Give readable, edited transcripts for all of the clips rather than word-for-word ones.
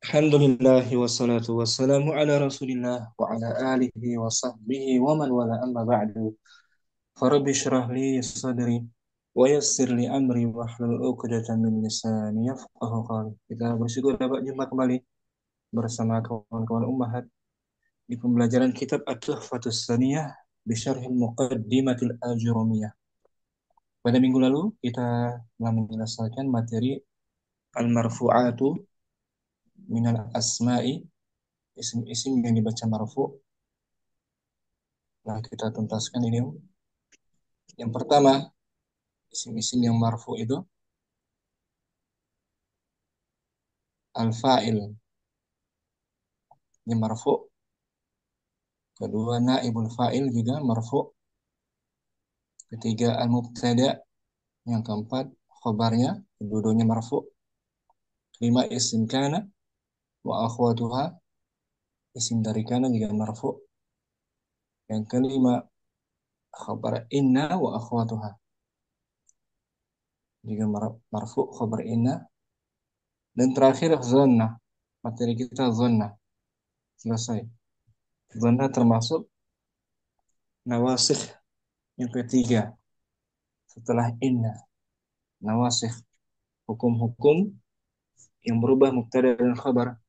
Alhamdulillah wassalatu wassalamu ala Rasulillah wa ala alihi wa sahbihi wa man wala amma ba'du. Farabbi syrah li sadri wa yassir li amri wa hlul 'uqdatam min lisani yafqahu qawli. Kita bersyukur dapat jumpa kembali bersama kawan-kawan ummahat di pembelajaran kitab At-Tuhfatus Saniyah bi syarhil Muqaddimatil Ajurumiyah. Pada minggu lalu kita telah menyelesaikan materi al-marfu'atu minal asma'i, isim-isim yang dibaca marfu'. Nah, kita tuntaskan ini. Yang pertama, isim-isim yang marfu itu al-fa'il, ini marfu. Kedua, naibul fa'il juga marfu. Ketiga, al-mubtada. Yang keempat, khobarnya, kedua-duanya marfu. Kelima, isim kana wa akhwatuha, isim dari kana juga marfu. Yang kelima, khobar inna wa akhwatuha, juga marfu khobar inna. Dan terakhir, zonna. Materi kita zonna. Selesai. Zonna termasuk nawasikh yang ketiga setelah inna. Nawasikh, hukum-hukum yang berubah mubtada dan khabar.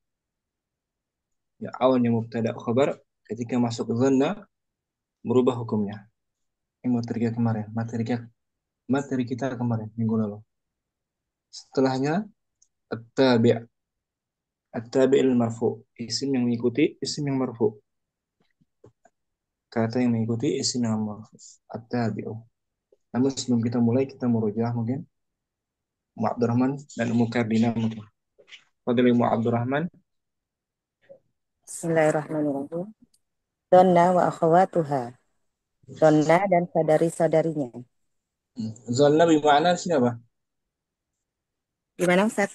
Ya, awalnya mubtada khabar, ketika masuk dhanna berubah hukumnya. Ini materi kita kemarin minggu lalu. Setelahnya at-tabi'. At-tabi'il marfu, isim yang mengikuti isim yang marfu. Kata yang mengikuti isim yang marfu. At-tabi'u. Namun sebelum kita mulai, kita murojaah mungkin Mu'abdurrahman dan Ummu Kardina mungkin. Fadli Mu'abdurrahman. Bismillahirrahmanirrahim. Donna wa akhawatuha. Donna dan saudari-saudarinya. Zanna bermakna di sini apa? Gimana Ustaz?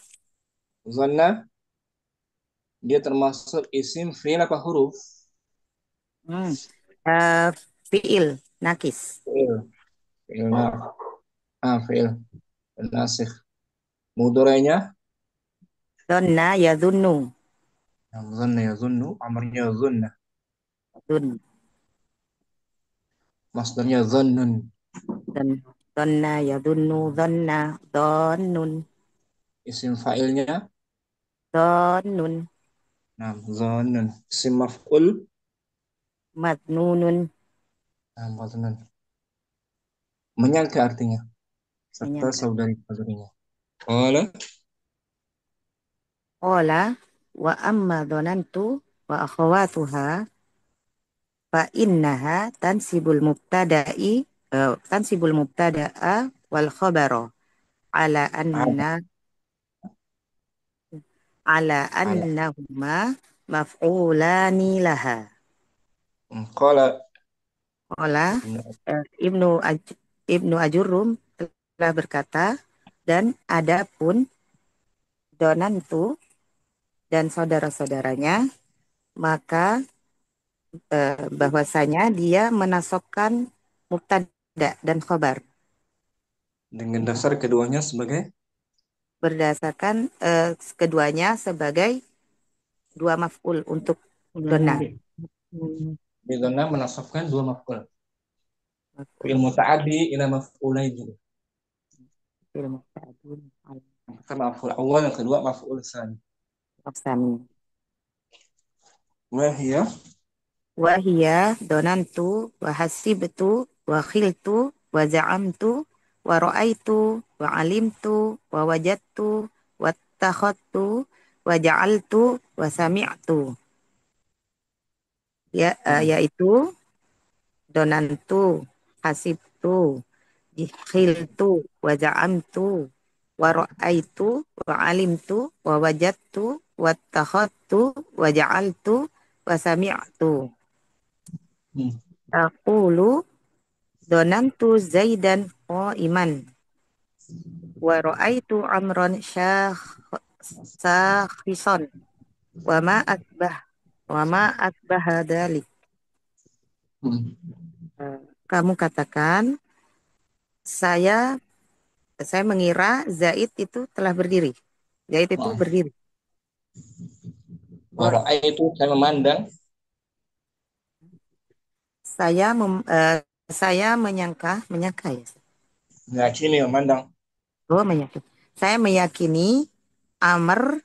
Zanna dia termasuk isim fi'il apa huruf? Hmm. Eh, fiil, nakis. Fi'il. Fi'il fi'il nasikh. Mudorenya Donna yadunnu. zanna yazunnu, amarnya zunna, Dun. masdarnya zannun. Dan donna yadunnu donna. Donnun. Isim fa'ilnya Donnun. zannun. Isim maf'ul Madnunun. zannun. Menyangka artinya serta Menyangka. saudari-saudarinya. Qala Ola wa amma donantu wa akhawatuha fa innaha tansibul mubtada'a wal khabara ala ada anna ala ala. annahuma maf'ulani laha. Qala Ola Ibnu Ajurum telah berkata, dan adapun Donantu dan saudara-saudaranya, maka bahwasanya dia menasobkan mubtada dan khobar dengan dasar keduanya sebagai berdasarkan keduanya sebagai dua maf'ul untuk dona. bidana menasabkan dua maf'ul. Fi'il Maf'ul muta'addi ila maf'ulain juga. fil mubtada'in Yang pertama maf'ul awal, yang kedua maf'ul tsani. al-aqsami. Wahia Wahia donantu wa hasibtu wa khiltu wa za'amtu wa ra'aitu wa alimtu wa wajadtu wa takhadtu wa ja'altu wa sami'tu. Ya, yaitu donantu, hasibtu, khiltu wa za'amtu wa ra'aitu wa alimtu wa wajadtu wa takhadtu wa ja'altu wa sami'tu. Aqulu donantu Zaidan qa'iman wa ra'aitu Amran sakhisan wa ma asbah wa ma asbaha dzalik. Kamu katakan saya saya mengira Zaid itu telah berdiri. Zaid itu berdiri. Itu saya memandang. Saya saya menyangka, menyangka ya. Meyakini memandang. Oh, meyakini. Saya meyakini Amr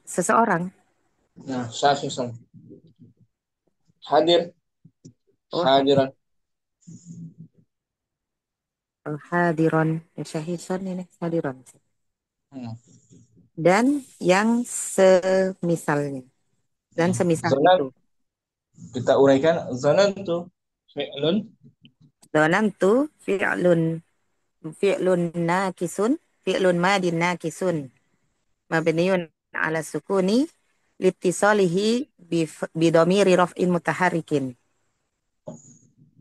seseorang. Nah, saya hadir. Oh, hadir. Hadiran. Oh, hadiron. Syahidson ini hadiron. Hmm. Dan yang semisalnya. Dan Hmm. semisal Zanan, itu. kita uraikan. Zanan tuh fi'lun. Donantu fi'lun nakisun fi'lun madin nakisun mabniun ala sukuni litisalihi bidomiri raf'in mutaharrikin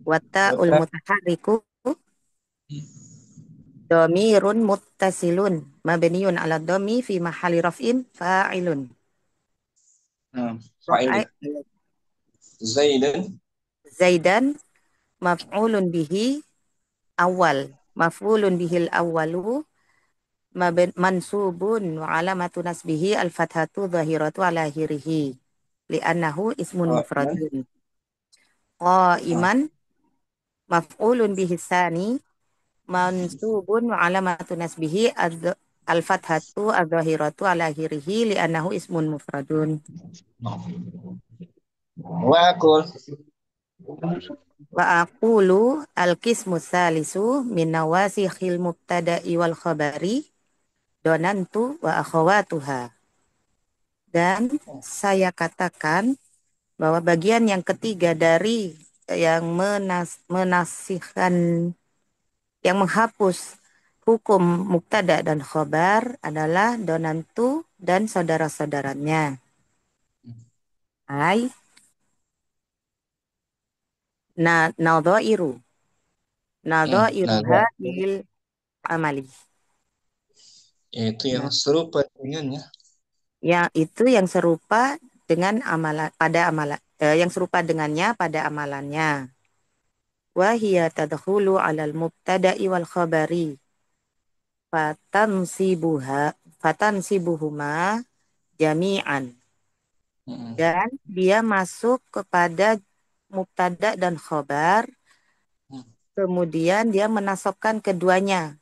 wata'ul Wata. mutaharriku domirun muttasilun mabniun ala domi fi mahali raf'in fa'ilun Nah, fa'il Raf'a- dia. Zaidan. Zaidan maf'ulun bihi awal maf'ulun bihil awalu mansubun wa alamatu nasbihi al-fathatu dhahiratu ala akhirih li'annahu ismun Qa'iman. mufradun. Ah, Qa'iman maf'ulun bihi tsani mansubun wa alamatu nasbihi al-fathatu adh-dhahiratu ala akhirih li'annahu ismun mufradun. wa aqul. Wa aqulu al-qismu salisu min nawasikhil mubtada'i wal khabari donantu wa akhawatuha. Dan saya katakan bahwa bagian yang ketiga dari yang menasihkan, yang menghapus hukum muktada dan khobar adalah donantu dan saudara-saudaranya. Hai, nadhairu. Nadhairu Nah, hadil amali. itu yang Nah, serupa dengannya. ya itu yang serupa dengan amalan pada amalan yang serupa dengannya pada amalannya. Wa hiya tadkhulu 'alal mubtada'i wal khabari fatansibuhuma jami'an. Hmm. Dan dia masuk kepada mubtada dan khobar, kemudian dia menasabkan keduanya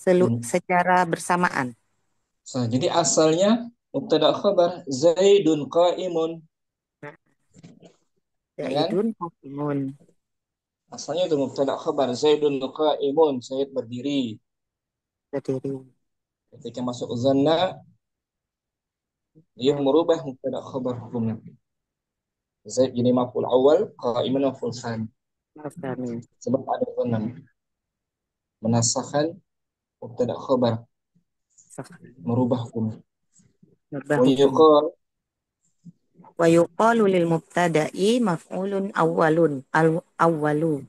Hmm. secara bersamaan. So, jadi asalnya mubtada khabar Zaidun qa'imun, ya kan? Zaidun qa'imun. Asalnya itu mubtada khabar Zaidun qa'imun, Zaid berdiri. Berdiri. Ketika masuk zanna, dia Dan merubah mubtada khabar hukumnya. Zaid jadi maf'ul awal, qa'imun maf'ul tsani. Mafhami. Sebab ada zanna menasahkan mubtada khabar, merubah hukumnya. Merubah Wa hukum. yuqal. Wa yuqalu lil mubtada'i maf'ulun awwalu. Ulun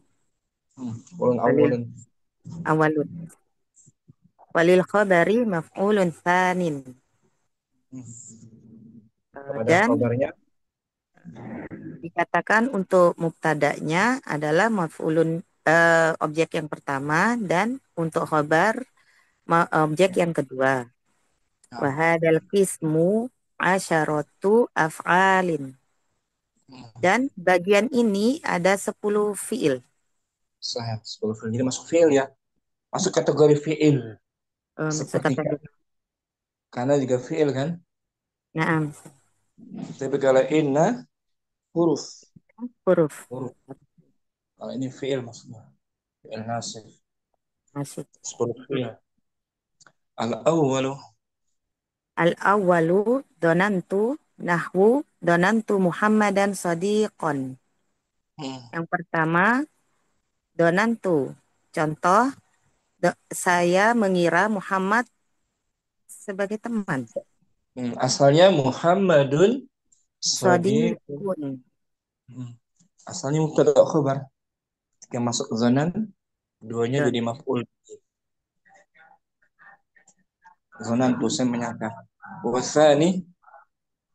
Walil awalun. awwalun. Walil khabari maf'ulun tsanin. Kepada Dan khabarnya. dikatakan untuk mubtada'nya adalah maf'ulun objek yang pertama dan untuk khobar objek yang kedua. Nah, Wahadal qismu asyaratu af'alin. Dan bagian ini ada 10 fiil. saya 10 fi'il. Jadi masuk fi'il ya. Masuk kategori fi'il. Masuk Seperti kategori. karena juga fi'il kan. Naam, Tapi kalau inna huruf. huruf. Huruf. Kalau ini fi'il maksudnya. Fi'il nasif. Masuk. 10 fi'il. Al-awwalu. Al-awwalu donantu nahwu donantu Muhammadan sadiqon. Hmm. Yang pertama donantu. Contoh, saya mengira Muhammad sebagai teman. Asalnya Muhammadun Shadiq. Sadiqun. Hmm. Asalnya mubtada khabar. Ketika masuk zanan, duanya Don. jadi maf'ul. Zanan tuh saya menyangka. Wasani.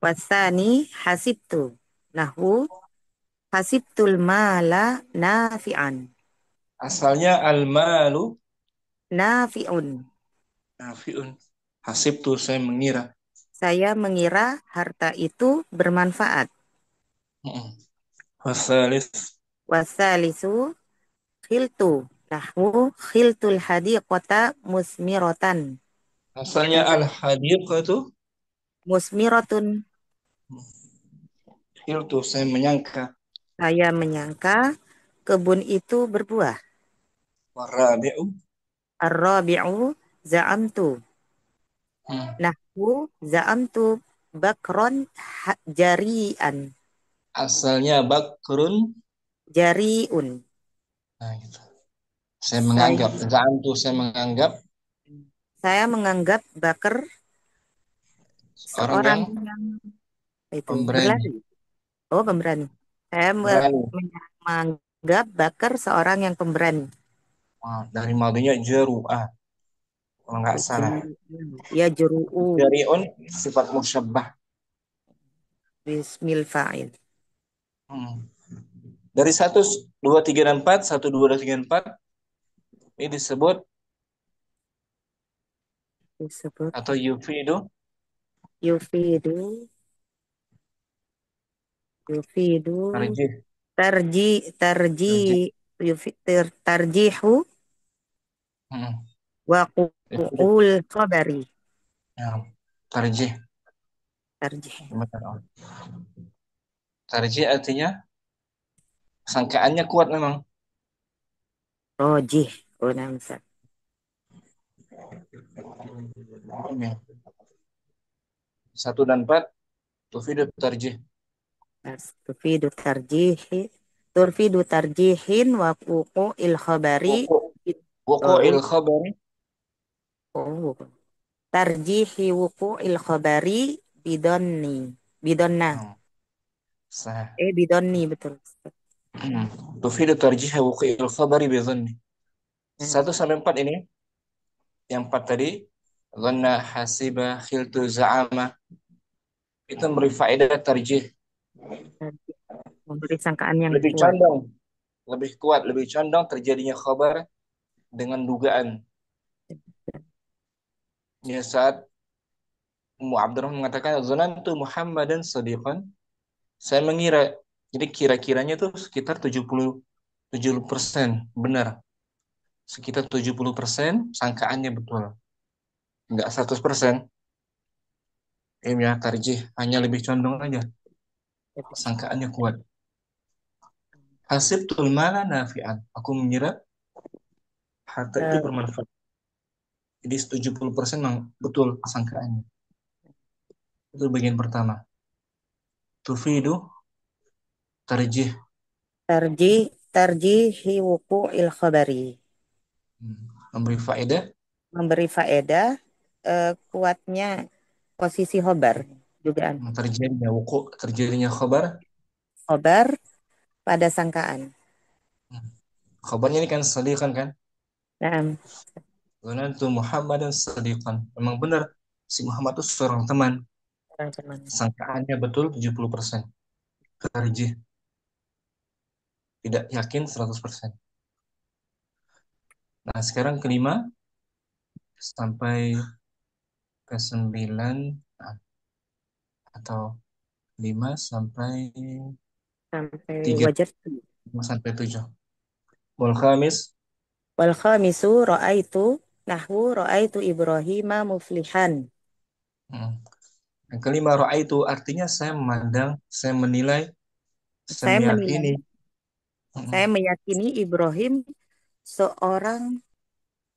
Wasani hasibtu. Nahwu hasibtul mala nafi'an. Asalnya al-malu Nafi'un. nafi'un. Hasib tuh saya mengira. Saya mengira harta itu bermanfaat. Wasalis. Wasalisu khiltu. Nahwu khiltul hadiqata musmiratan. Asalnya Yang al-hadiq itu musmiratun. itu saya menyangka. Saya menyangka kebun itu berbuah. Warabi'u. Ar-rabi'u za'amtu. Hmm. Nahwu za'amtu bakron jari'an. Asalnya bakrun. Jari'un. Nah, gitu. Saya Saya menganggap. Za'antu saya menganggap saya menganggap Bakar orang yang seorang yang itu pemberani. berlari. Oh, pemberani. Saya Berani. menganggap Bakar seorang yang pemberani. Wah, dari madunya jaru'ah. Kalau nggak salah. Ya juru'u Jari'un sifat musyabbah. bismil fa'il. Hmm. Dari satu, dua, tiga, dan empat, satu, dua, tiga, dan empat, ini disebut Disebut atau yufidu yufidu yufidu tarjih. tarji tarji Tarjih. tarjihu Hmm. wa Yufidu. qu'ul khabari. Ya, tarjih. Tarjih. Benar. Tarjih artinya sangkaannya kuat memang. Rojih. Oh, namsa. Ya. Satu dan empat, tufidu tarjih. Tufidu tarjihi turfidu tarjihin wa il khabari. Wuku, wuku Oh, il khabari. oh. Tarjihi il khabari bidonni. Bidonna. Hmm. Sah. Bidonni betul. Hmm. Tufidu tarjih wuku il khabari bidhanni. Nah, Satu sampai empat ini, yang empat tadi, dhanna, hasiba, khiltu, za'ama, itu memberi faedah tarjih. memberi sangkaan yang Lebih kuat. condong, lebih kuat, lebih condong terjadinya khabar dengan dugaan. Ya, saat Ummu Abdurrahman mengatakan zanantu Muhammadan sadiqan, saya mengira, jadi kira-kiranya tuh sekitar 70% benar. Sekitar 70% sangkaannya betul. Enggak 100%. Ya, tarjih hanya lebih condong aja. Sangkaannya kuat. Hasibtul mala nafi'an. Aku mengira harta itu Eh, bermanfaat. Jadi 70% memang betul sangkaannya. Itu bagian pertama. Tufidu tarjih. tarjihi il khabari. Memberi faedah. Memberi faedah kuatnya posisi khobar. Dugaan Terjadinya wuku, terjadinya khabar. khobar pada sangkaan. Khabarnya ini kan sadiqan kan. Nah, Zanantu Muhammadan sadiqan. Memang benar si Muhammad itu seorang teman. teman-teman. Sangkaannya betul 70%. Tarjih. Tidak yakin 100%. Nah, sekarang kelima sampai ke 9, atau 5 sampai Sampai 3, wajar. 5 sampai 7. Wal khamis. Wal khamisu ra'aitu nahwu ra'aitu Ibrahima muflihan. Hmm. Yang kelima, itu artinya saya memandang, saya menilai, saya Saya meyakini. menilai, saya meyakini Ibrahim seorang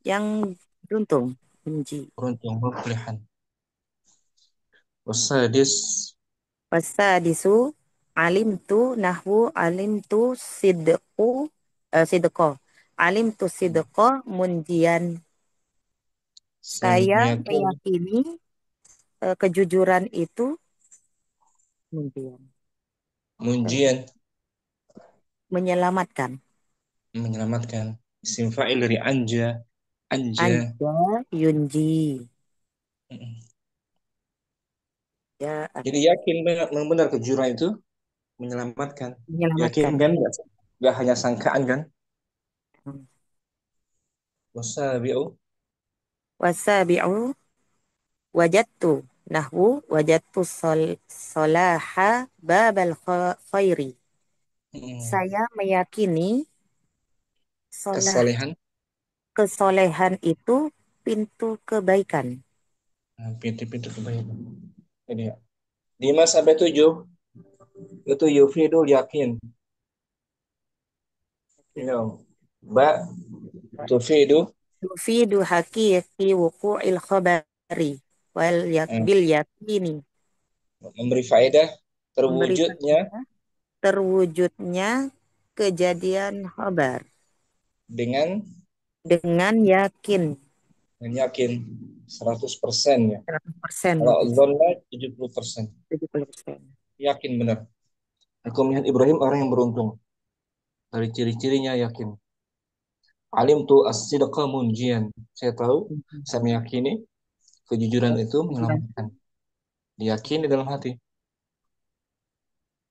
yang beruntung. Benji. Beruntung, muflihan. Wasadis. Wasadisu alimtu nahwu alimtu sidqu sidqo. Alimtu sidqo munjian. Saya Saya meyakini. meyakini kejujuran itu munjian. Munjian. Menyelamatkan. Menyelamatkan. Isim fa'il dari anja. Anja. Anja yunji. Ya, Jadi yakin memang benar kejuran itu menyelamatkan. Yakin menyelamatkan. kan? Nggak hanya sangkaan kan? Wasabi'u. Wasabi'u wajadtu Nahwu wajadtu solaha babal khairi. Hmm. Saya meyakini solah Kesolehan. kesolehan itu pintu kebaikan. Nah, pintu-pintu kebaikan. Ini ya. 5 sampai 7 itu yufidul yakin. Ya. Ba tufidu Yufidu haqiqi wuqu'il khabari eh, bil yakini. memberi faedah Memberi terwujudnya faedah terwujudnya kejadian khabar dengan dengan yakin yakin 100% ya. 100% Kalau berarti zonna 70%. 70%. Yakin benar. Aku melihat Ibrahim orang yang beruntung. Dari ciri-cirinya yakin. Alim tu as-sidqa munjian. Saya tahu, saya meyakini kejujuran itu menyelamatkan. Diyakini dalam hati,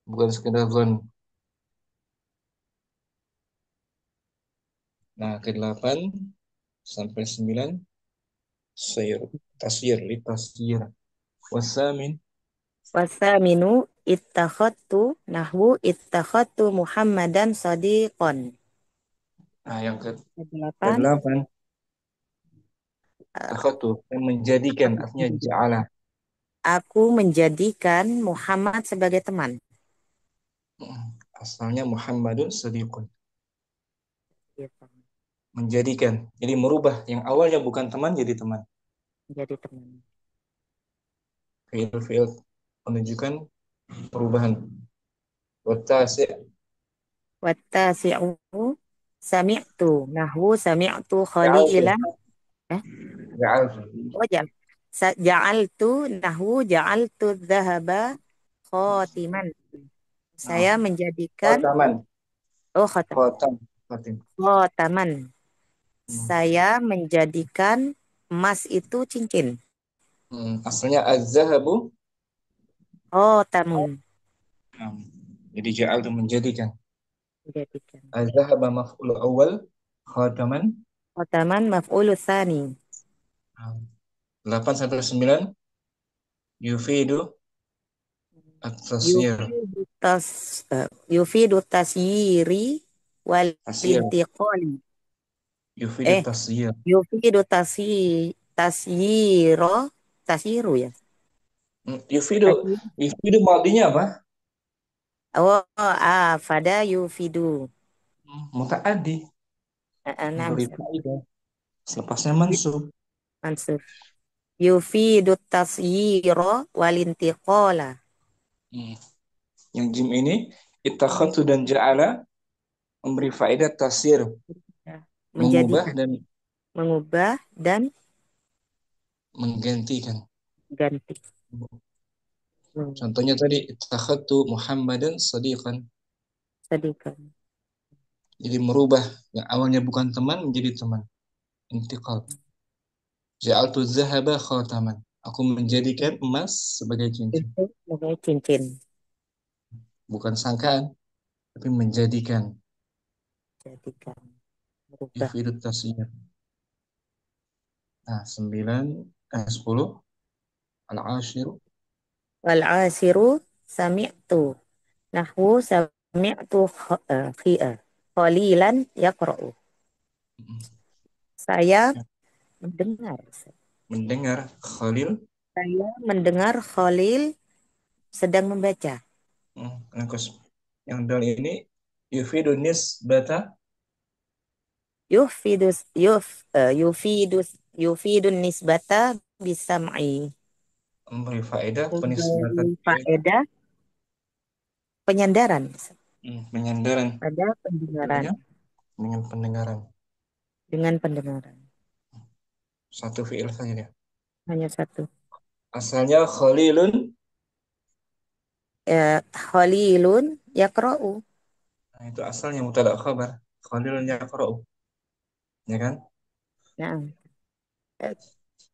bukan sekedar zon. Nah, ke 8 sampai 9 sayur tasyir li tasyir. Wasamin. Wasaminu ittakhadtu nahwu ittakhadtu Muhammadan sadiqan. Nah, yang Delapan. ke-8 eh, takhatu yang menjadikan artinya ja'ala. Aku menjadikan Muhammad sebagai teman. Asalnya Muhammadun sadiqun. Gitu. Menjadikan. Jadi merubah yang awalnya bukan teman jadi teman. Menjadi teman. Fiil-fiil menunjukkan perubahan. Watasi' Wattasi'u sami'tu nahwu sami'tu ja'altu. khalilan. Eh, Ja'altu. oh ja'altu nahwu ja'altu dhahaba khotiman. Nah, Saya menjadikan khotaman. oh khotam. Khotam. Khotim. Khotaman. Hmm. Saya menjadikan emas itu cincin. Asalnya az-zahabu. Khotamun. Hmm. Jadi ja'altu menjadikan. Menjadikan. Az-zahaba maf'ul awal. Khotaman. Khotaman maf'ulu tsani. 8 sampai 9 yufidu at-tasyir. Yufidu tasyiri wal Tasyir. intiqali. Yufidu Eh, tasyir. yufidu tasyiro tasyiru ya. Yufidu. Tasyir. Yufidu madinya apa? Oh, fada yufidu. Muta'addi. Enam Memberi faedah. Selepasnya mansub. mansur. Yufidu tasyiro wal intiqala. Hmm. Yang jim ini ittakhadtu dan ja'ala memberi faedah tasyir, Ya, mengubah menjadikan, dan mengubah dan menggantikan. ganti. Hmm, Contohnya tadi ittakhadtu Muhammadan sadiqan. Sadikan. Jadi merubah yang awalnya bukan teman menjadi teman. Intiqal. Ja'altu zahaba khataman. Aku menjadikan emas sebagai cincin. Itu sebagai cincin. Bukan sangkaan, tapi menjadikan. Jadikan. Merubah. Yufidut tasyir. Nah, 10. Al-ashiru. Wal asiru sami'tu. Nahwu sami'tu khalilan yaqra'u. Saya mendengar. Mendengar Khalil. Saya mendengar Khalil sedang membaca. Yang yang dal ini yufidun nisbata. Yufidus yufidun nisbata bisam'i. Memberi faedah penisbatan Memberi faedah. faedah penyandaran Penyandaran pada pendengaran faedahnya dengan pendengaran. dengan pendengaran. Satu fiil saja dia. Hanya satu. Asalnya Khalilun. Khalilun yaqra'u. Nah, itu asalnya mubtada khabar. Khalilun yaqra'u. Ya kan? Nah, eh,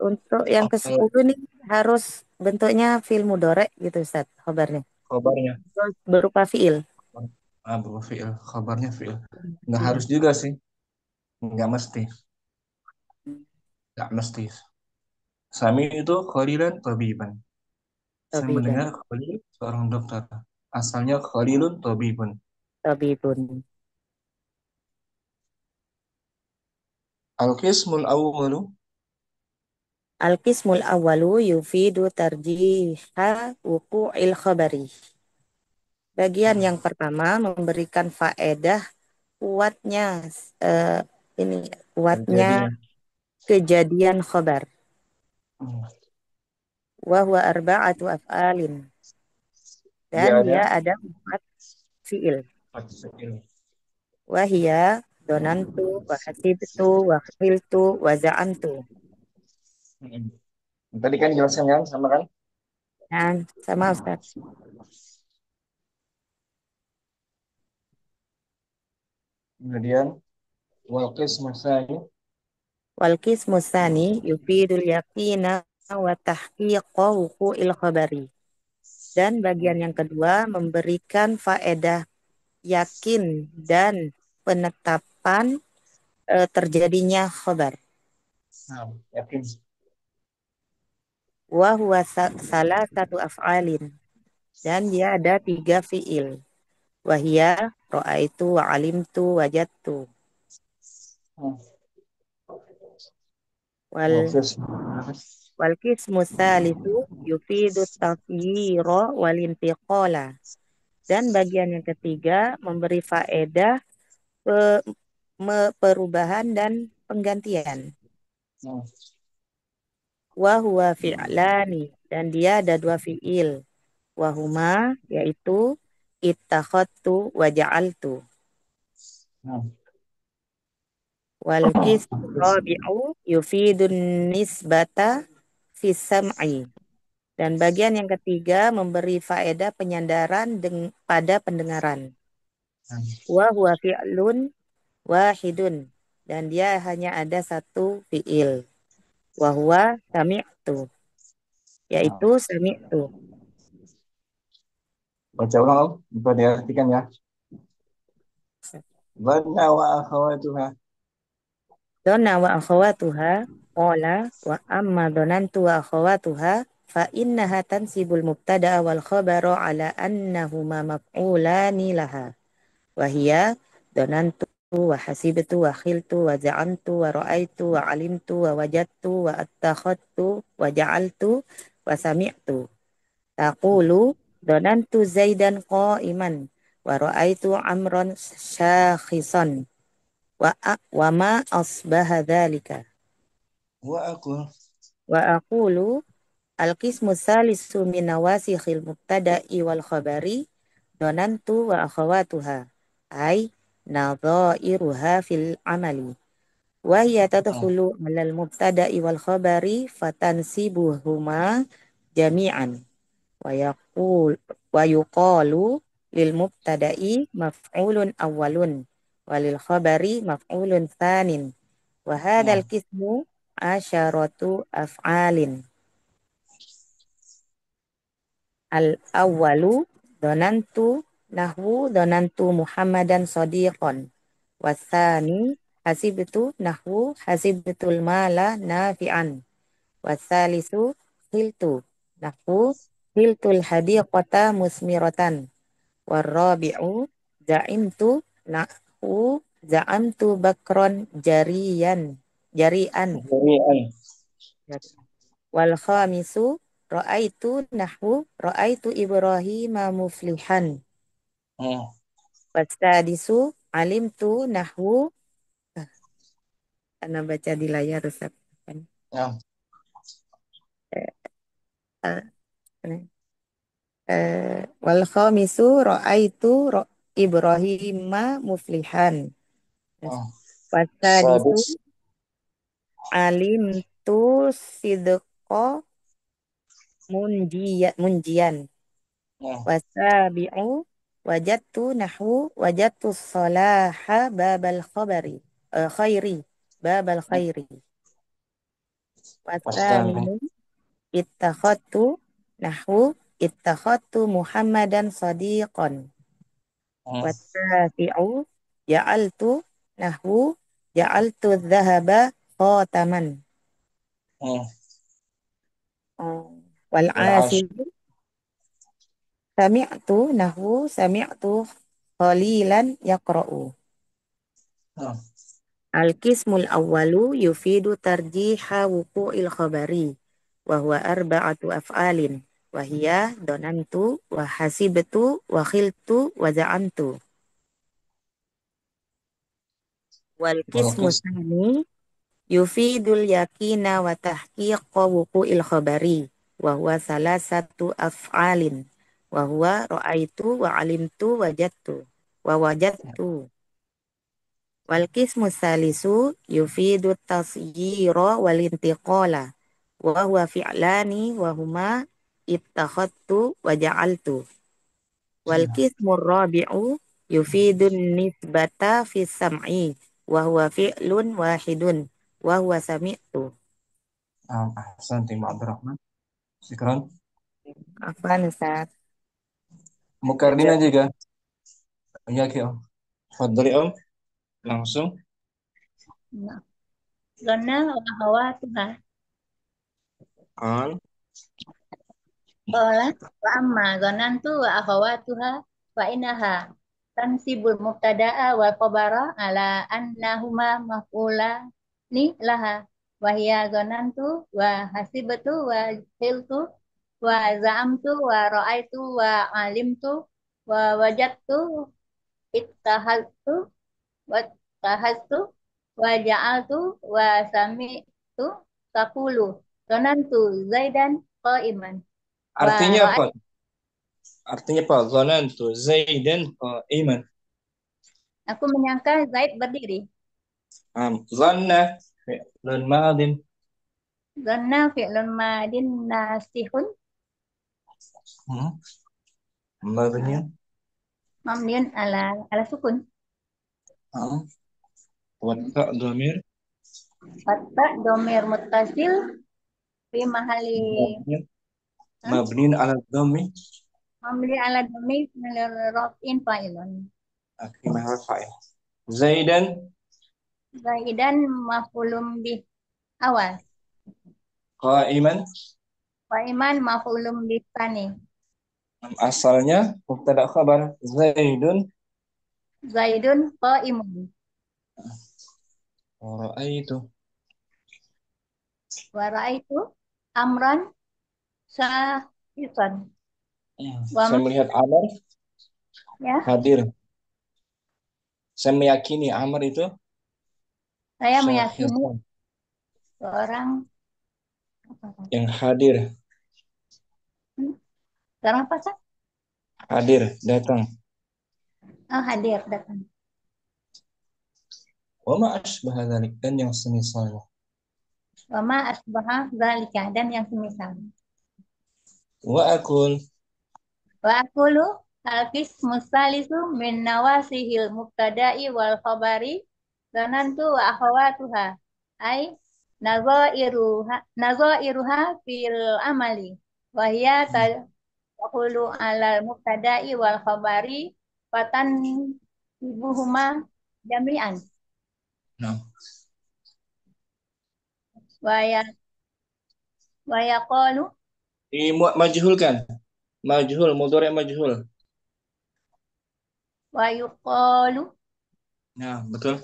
untuk yang Asal ke-10 nih harus bentuknya fi'il mudhari gitu Ustaz, khabarnya. khabarnya. Terus berupa fi'il. Berupa fiil. Khabarnya fiil. Nggak Iya. harus juga sih. Nggak mesti. Nggak mesti. Sami itu khalilan tabiban. Saya tabiban, mendengar Khalil seorang dokter. Asalnya Khalilun Tabibun. tabibun. Al-Qismul Awwalu. Al-qismul awwalu yufidu tarjiha wuqu'il khabari. Bagian yang pertama memberikan faedah kuatnya eh, ini kuatnya Terjadinya. kejadian khabar. Hmm. Wa huwa arba'atu af'alin. Dan Dia dia ada ada 4 fiil. empat ini. Wahia donantu, wa hasibtu, wa khiltu, wa za'antu. Hmm. Tadi kan jelaskan kan, sama kan? Nah, sama Ustaz. Kemudian wal qismu tsani. Wal qismu tsani yufidul yaqina wa tahqiqa wuqu'il khabari. Dan bagian yang kedua memberikan faedah yakin dan penetapan terjadinya khabar. Nah, yakin. Wa huwa salah satu af'alin. Dan dia ada 3 fiil. Wahia ro'aitu wa alimtu wajadtu. Hmm. Wal Wal qismu. wal qismu tsalitsu yufidu taghyira wal intiqala. Dan bagian yang ketiga memberi faedah pe- perubahan dan penggantian. Hmm. Wa huwa fi'lani. Dan dia ada 2 fiil. Wahuma yaitu ittakhadtu wa ja'altu. Hmm. Wal qismu rabi'u yufidun nisbata fis sam'i. Dan bagian yang ketiga memberi faedah penyandaran pada pendengaran. Hmm. Wa huwa fi'lun wahidun. Dan dia hanya ada 1 fi'il. Wa huwa sami'tu. Nah, Yaitu sami'tu. baca ulang, bisa diartikan ya. Dhanna wa akhawatuha. Dona wa akhawatuha. Qala wa amma donantu wa akhawatuha. Fa innaha tansibul mubtada'a wal khabara ala annahuma maf'ulani laha. Wahia donantu wa hasibtu wa khiltu wa za'antu wa ra'aitu wa alimtu wa wajadtu wa attakhadtu wa ja'altu wa sami'tu. Taqulu donantu zaidan qa'iman wa ra'aitu amran syakhisan wa ma asbaha dzalika. Wa aqul. Wa aqulu al-qismu salisu min nawasikhil mubtada'i wal khabari donantu wa akhawatuha ay nadhairuha fil amali wa hiya Hmm. tadkhulu 'alal mubtada'i wal khabari fatansibuhuma jami'an wa yaqul wa yuqalu lil mubtada'i maf'ulun awwalun wa lil khabari maf'ulun tsanin wa hadzal Hmm. qismu asyaratu af'alin. Al-awwalu donantu nahwu donantu Muhammadan sadiqon. Wasani hasibtu nahwu hasibtul mala nafi'an. Wasalisu hiltu nahwu hiltul hadiqata musmiratan. Warrabi'u za'imtu nahwu za'amtu bakron jarian. Jami'an. Wal khamisu ra'aitu nahwu ra'aitu Ibrahim muflihan. Hmm. Wastadisu alimtu nahwu karena baca di layar Ustaz. Ya. Eh, wal khamisu ra'aitu Ibrahim muflihan. Hmm. Wastadisu Sadis. alimtu sidqa munjian. Hmm. Wasabi'u wajadtu nahwu wajadtu salaha babal khairi babal khairi. Wasani. Wasaminu ittakhadtu nahwu ittakhadtu Muhammadan sadiqan. Hmm. Wasafi'u ja'altu nahwu ja'altu dhahaba khataman. Hmm. Wal Wal ash. asiru sami'tu qalilan yaqra'u. Nah, Al-qismul awwalu yufidu tarjiha wuqu'il khabari wa huwa arba'atu af'alin wa hiya donantu wa hasibtu wa khiltu wa za'amtu. Wal qismu walqis. tsani yufidul yakina wa tahqiqa wuqu'il khabari wa huwa salasatu af'alin wa huwa ra'aitu wa alimtu wajadtu wa wajadtu. Wal qismu salisu yufidu tasyira wal intiqala wa huwa fi'lani wa huma ittakhadtu wa ja'altu. Wal qismu rabi'u yufidun nisbata fi sam'i wa huwa fi'lun wahidun wa huwa sami'tu. Ahsanti Ma Abdurrahman. Syukran. Afwan Ustaz. Mukardina juga. Ya, Ki Om. Fadli Om. Langsung. Nah, Donna wa akhawatuha. Al. Qala wa amma dhanantu wa akhawatuha wa innaha tansibul mubtada'a wal khabara ala annahuma maf'ulani laha wa hiya dhanantu wa hasibtu wa hiltu wa za'amtu wa ra'aitu wa alimtu wa wajadtu ittahaltu wa tahastu wa ja'altu wa sami'tu taqulu dhanantu Zaidan qa'iman wa Artinya apa? ra'aitu. Artinya apa? Zanantu Zaidan qa'iman. Aku menyangka Zaid berdiri. Zanna fi'lun madin. Dhanna fi'lun madin nasihun Hmm. Mabni. mamniun ala sukun. Wa ta dhamir Fatta domir muttasil fi mahali mabni ha? mabniin ala dhammi Mamli ala domir raf'in fa'ilun. fi mahal fa'il. Zaidan Zaidan maf'ulun bih awal. qa'iman. Wa iman maf'ulun bih tsani. Asalnya mubtada khabar Zaidun Zaidun qa'imun. wa ra'aitu. Wa ra'aitu amran sahisan. Wa Saya melihat Amr ya, hadir. Saya meyakini Amr itu saya meyakini syahisan, seorang yang hadir, seorang apa sih? hadir, datang. Oh, hadir datang. Wa ma asbaha dzalik, dan yang semisalnya. Wa ma asbaha dzalika dan yang semisal. Wa akul Wa aqulu al-qismu salisu min nawasihil mubtada'i wal khabari zanantu wa akhawatuha ay nazairuha fil amali wa hiya taqulu alal mubtada'i wal khabari fatan ibuhuma jami'an nah, wa ya wa yaqalu majhulkan. Majhul, mudhari' majhul. wa yuqalu Nah, betul.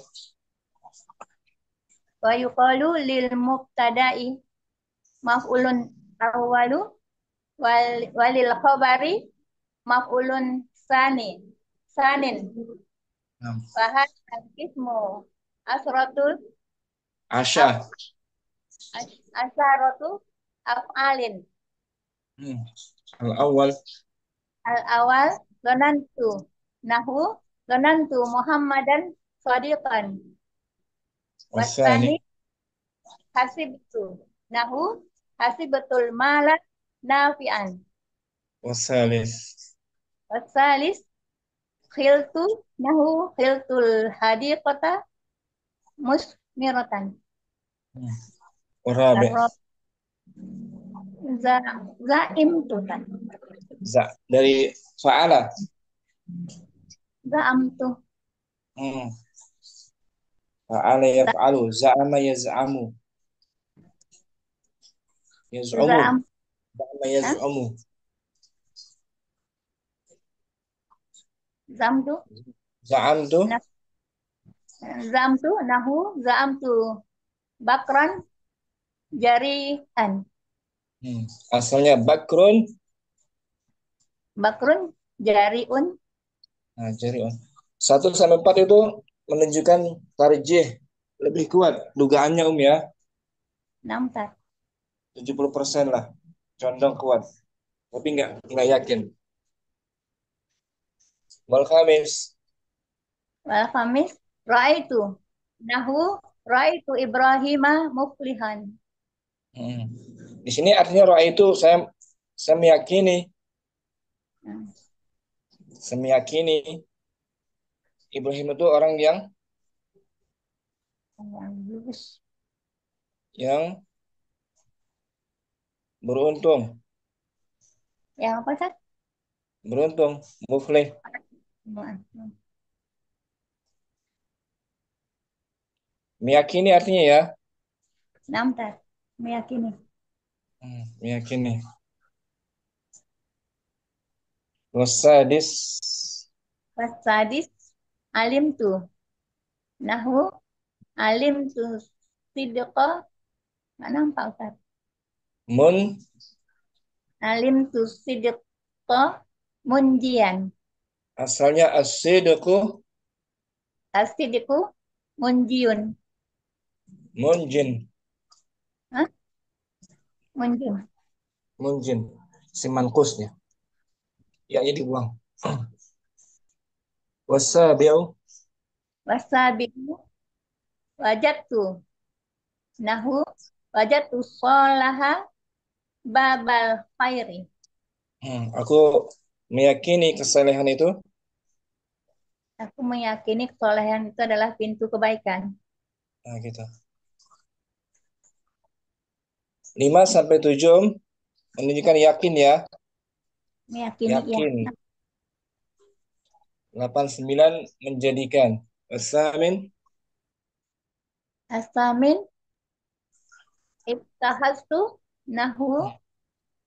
wa yuqalu lil mubtada'i maf'ulun awwalu walil khabari maf'ulun sanin Nah, bahas al-qismu asratul Asya. asaratu af'alin Hmm. Al-awwal al-awal donantu nahu donantu Muhammadan sadiqan wasani wasani hasibtu nahu hasibatul mala nafi'an wasalis. wasalis khiltu nahu khiltul hadiqata musmiratan Warabi. arrob zaim tuh kan Dari fa'ala. zaam tuh Hmm. Fa'ala yaf'alu, za'ama yaz'amu. Yaz'umu. zaam Za'ama Hah? yaz'umu. Zamtu. Za'amtu. Nah, zamtu. Nahu. Zamtu. Bakran. Jarihan. Asalnya bakrun. Bakrun. Jariun. Nah, jadi 1 sampai 4 itu menunjukkan tarjih lebih kuat dugaannya ya. 6 tar. 70% lah. Condong kuat. Tapi nggak yakin. Wal khamis. Wal khamis. Ra'aitu. Nahu. Ra'aitu Ibrahima muflihan. Hmm. Di sini artinya roh itu saya meyakini, Hmm. saya meyakini Ibrahim itu orang Yang lurus. yang beruntung, Yang apa, Ustaz? beruntung, muflih. Meyakini artinya ya. 6 tar. Meyakini. Meyakini. Wasadis. Wasadis. Alim tu. Nahu. Alim tu. Sidqa. Nggak nampak, Ustaz. Mun. Alim tu sidqa. Munjian. Asalnya as-sidqu As-sidqu. Munjiun. munjin. Hah? Munjiun. Munjin. Si mankusnya. Ya, jadi dibuang. Wasabi'u. Wasabiqu. Wajatu. Nahu. Wajatu sholaha. Babal khairi. Aku meyakini kesalehan itu. Aku meyakini kesolehan itu adalah pintu kebaikan. Nah, gitu. 5 sampai 7 menunjukkan yakin ya. Meyakini ya. Yakin. 8 9 menjadikan. Wasamin. Asamin. Ibtahastu. Nahu.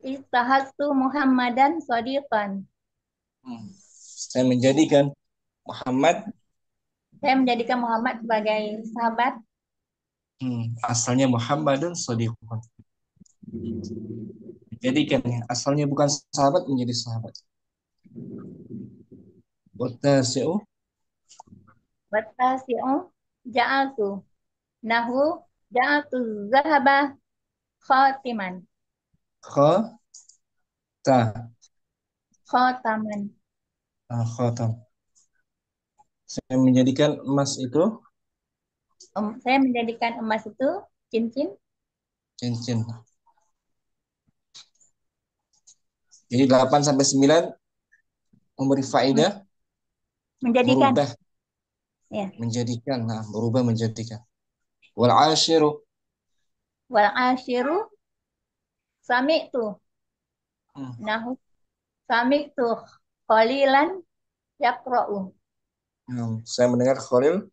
Ibtahastu Muhammadan sodiqan. Saya menjadikan Muhammad. Saya menjadikan Muhammad sebagai sahabat. Asalnya Muhammadun Shadiqun. Menjadikan ya. Asalnya bukan sahabat menjadi sahabat. Watasi'u. Watasi'u. Ja'altu. Nahu. Ja'altu zahaba khatiman. Khataman. Khatam. Saya menjadikan emas itu Saya menjadikan emas itu cincin. cincin. Jadi 8 sampai 9 memberi faedah Menjadikan. merubah. Ya. Menjadikan. Nah, berubah menjadikan. Wal ashiru. Wal ashiru. Sami'tu. Nahu. Sami'tu khalilan yaqra'u. Saya mendengar Khalil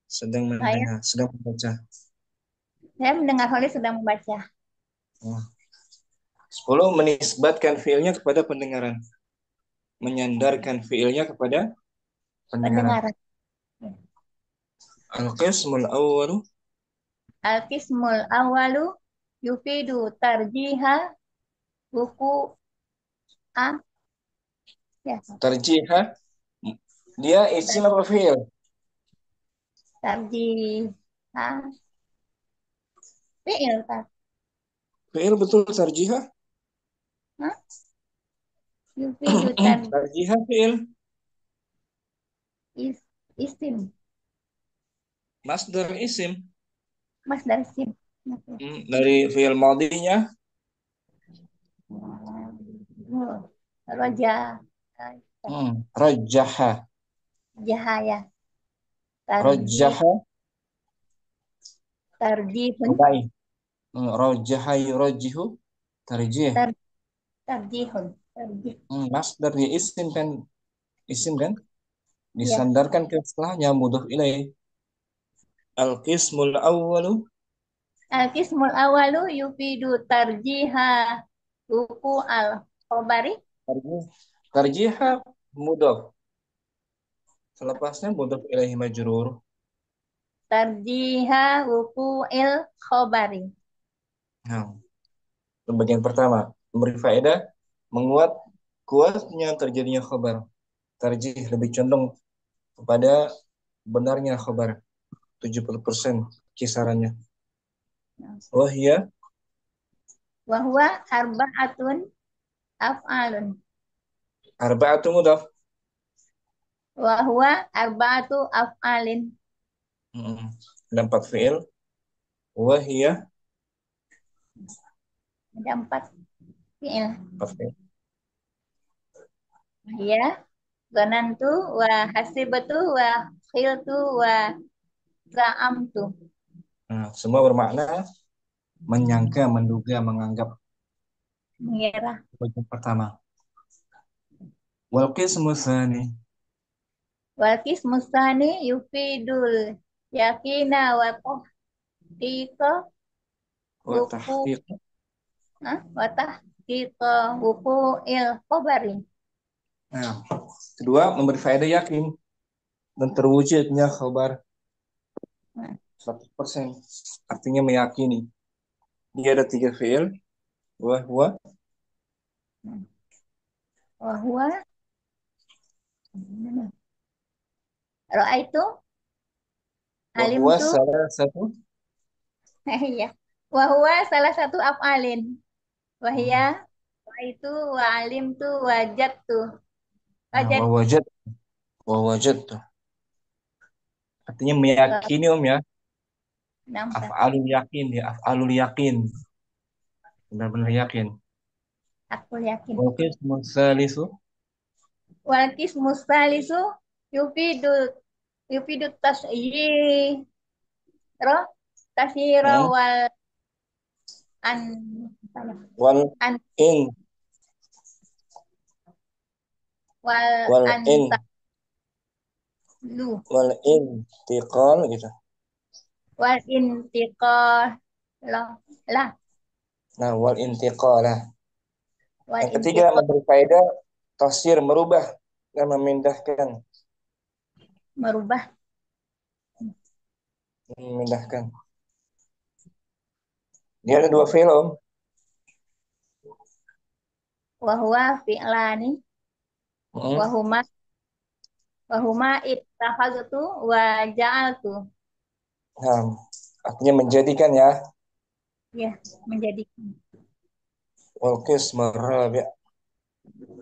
sedang membaca. Saya mendengar Khalil sedang membaca. 10 menisbatkan fiilnya kepada pendengaran. Menyandarkan fiilnya kepada pendengaran. Al-qismul awwalu. Al-qismul awalu yufidu tarjiha buku A. Ya. Tarjiha. Dia isim apa fiil? Tarjiha. Fi'il, Pak. Fiil betul tarjiha. Hah? Yufidu Tarjiha fiil. isim. Masdar isim. Masdar isim. Dari fiil madinya. Roja. Rajjaha. Jahaya. Rajjaha. Tarjihun. Rajjaha yurajjihu. Tarjih. Tarjihun. Masdar dia isim kan. Isim kan. Disandarkan ke setelahnya mudhof ilaih. Al-qismul awwalu. Al-qismul awalu yufidu tarjiha buku al-khobari. Tarjiha mudhof. Selepasnya mudhof ilaihi majrur. Tarjiha wuqu'il khobari. Nah, bagian pertama memberi faedah menguat kuatnya terjadinya khabar. Tarjih lebih condong kepada benarnya khabar 70% kisarannya. Wahya Wahwa arba'atun af'alun. arba'atu mudhaf. Wahwa arba'atu af'alin. Ada 4 fi'il. Wahya Ada 4 fi'il. 4 fi'il. Ya, ganantu wa hasibatu wa khiltu wa za'amtu. Nah, semua bermakna menyangka, menduga, menganggap. Mengira. Bagian pertama. Wal qismu tsani Wal qismu tsani yufidul yakina wa tahqiqa wa wuku tahqiq. wa tahqiqa wuqu'il khabari. Nah, kedua memberi faedah yakin dan terwujudnya khabar Nah, 100%. Artinya meyakini. Dia ada 3 fi'il. Wahwa wa huwa ra'aitu wahwa alimtu salah satu. ya. Wa huwa salah satu af'alin. Wahia ra'aitu wa alimtu wajadtu. Nah, Wajad wawajad tuh. Artinya meyakini ya. nampak. Af'alul yakin ya, af'alul yakin. Benar-benar yakin. Aku yakin. Oke, semua salisu. Walkis mustalisu yufidu yufidu tasyiro tasyiro Hmm. wal an Wal an in wal wal in anta lu wal intiqal gitu. wal intiqal lah Nah, wal intiqalah. wal Yang ketiga intiqal memberi faedah tasir merubah dan memindahkan. merubah Memindahkan. Dia ada 2 film. wahwa fi'lani Hmm. wahuma ittakhadtu wa ja'altu. Nah, artinya menjadikan ya. Ya, menjadi Wal qismu rabi'.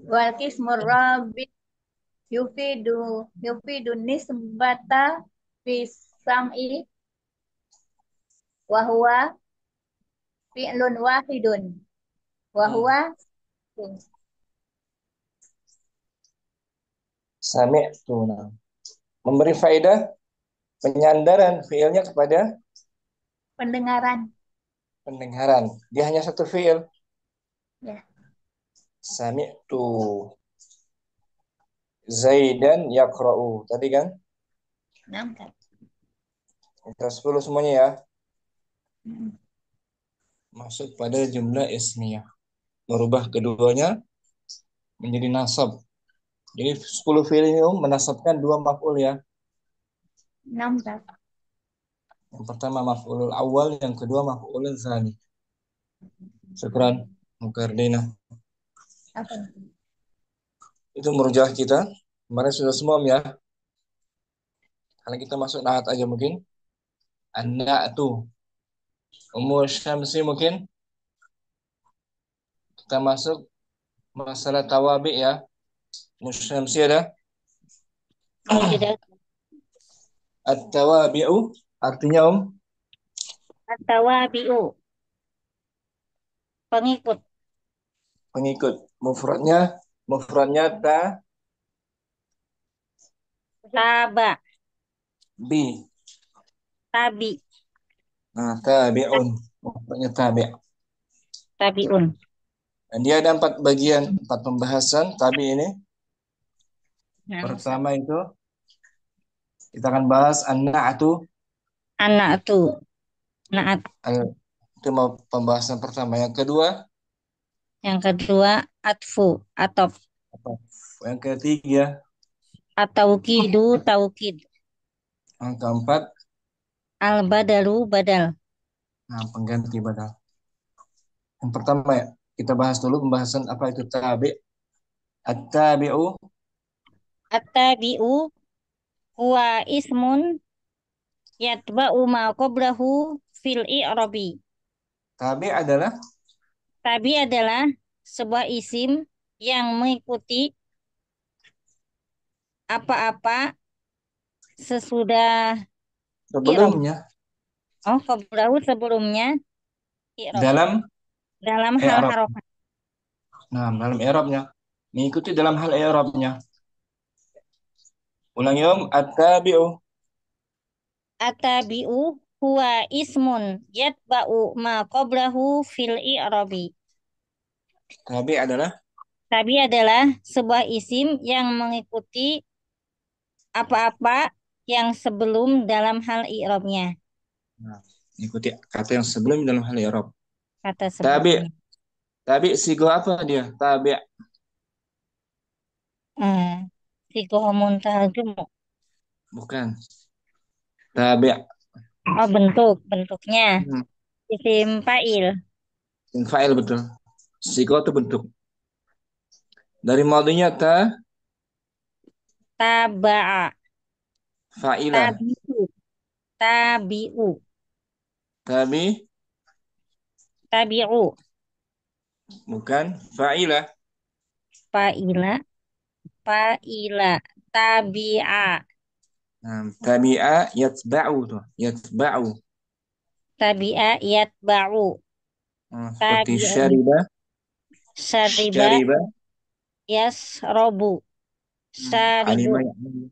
wal qismur rabi yufidu nisbata fi sam'i wa huwa fi'lun wahidun wa huwa Sami'tu. Nah, memberi faedah penyandaran fiilnya kepada pendengaran. pendengaran. Dia hanya 1 fiil. Ya, Sami'tu Zaidan yaqra'u. Tadi kan? nampak. Kita 10 semuanya ya. Hmm. Masuk pada jumlah ismiyah. Merubah keduanya menjadi nasab. Jadi 10 fiil ini menasabkan 2 maf'ul ya. Nampak. Yang pertama maf'ulul awal, yang kedua maf'ulul tsani. Syukran Mukardina. Apa? Itu merujah kita. Kemarin sudah semua ya. Kalau kita masuk nahat aja mungkin. An-na'tu. Ummu Syamsi mungkin. Kita masuk masalah tawabi ya. Ummu Syamsi ada. Tidak. At-tawabi'u artinya At-tawabi'u. Pengikut. pengikut. Mufradnya Taba. bi. Tabi. Nah, tabi'un. Mufradnya tabi'. Tabi'un. Dan dia ada 4 bagian, 4 pembahasan tabi ini. Nah, Pertama itu kita akan bahas an-na'tu. anak tuh. Naat. Itu mau pembahasan pertama. Yang kedua, Yang kedua, atfu. Atop. apa? Yang ketiga, At-taukidu taukid. Yang keempat, Al-badalu badal. nah pengganti badal. Yang pertama ya, kita bahas dulu pembahasan apa itu tabi. At-tabi'u, At-tabi'u huwa ismun yatba'u ma qablahu fil i'rabi. tabi adalah Tabi adalah sebuah isim yang mengikuti apa-apa sesudah i'rab. sebelumnya Oh, qablahu sebelumnya i'rab. dalam Dalam hal i'rab. harokat. Nah, dalam i'rabnya. Mengikuti dalam hal i'rabnya. Ulang yom, at-tabi'u. At-tabi'u huwa ismun yatba'u ma qablahu fil i'rabi. Tabi adalah Tabi adalah sebuah isim yang mengikuti apa-apa yang sebelum dalam hal i'rabnya. nah, mengikuti kata yang sebelum dalam hal i'rab. Kata Tabi, sebelumnya. tabi sigo apa dia? Tabi. Sigoh muntahal jumu. Bukan. Tabi. Oh, bentuknya. Hmm. Isim fa'il. Fa'il betul. Sigo itu bentuk. Dari madinya ta, Taba'a. fa'ila. Tabi'u. Tabi'u. Tabi, Tabi'u. bukan. Fa'ila. Fa'ila. Fa'ila. Tabi'a. Nah, tabi'a yatba'u tuh. Yatba'u. Tabi'a yatba'u. Nah, seperti Tabi'un. syariba. Syariba Syariba. yasrobu. Alima Syaribun. ya'lamu.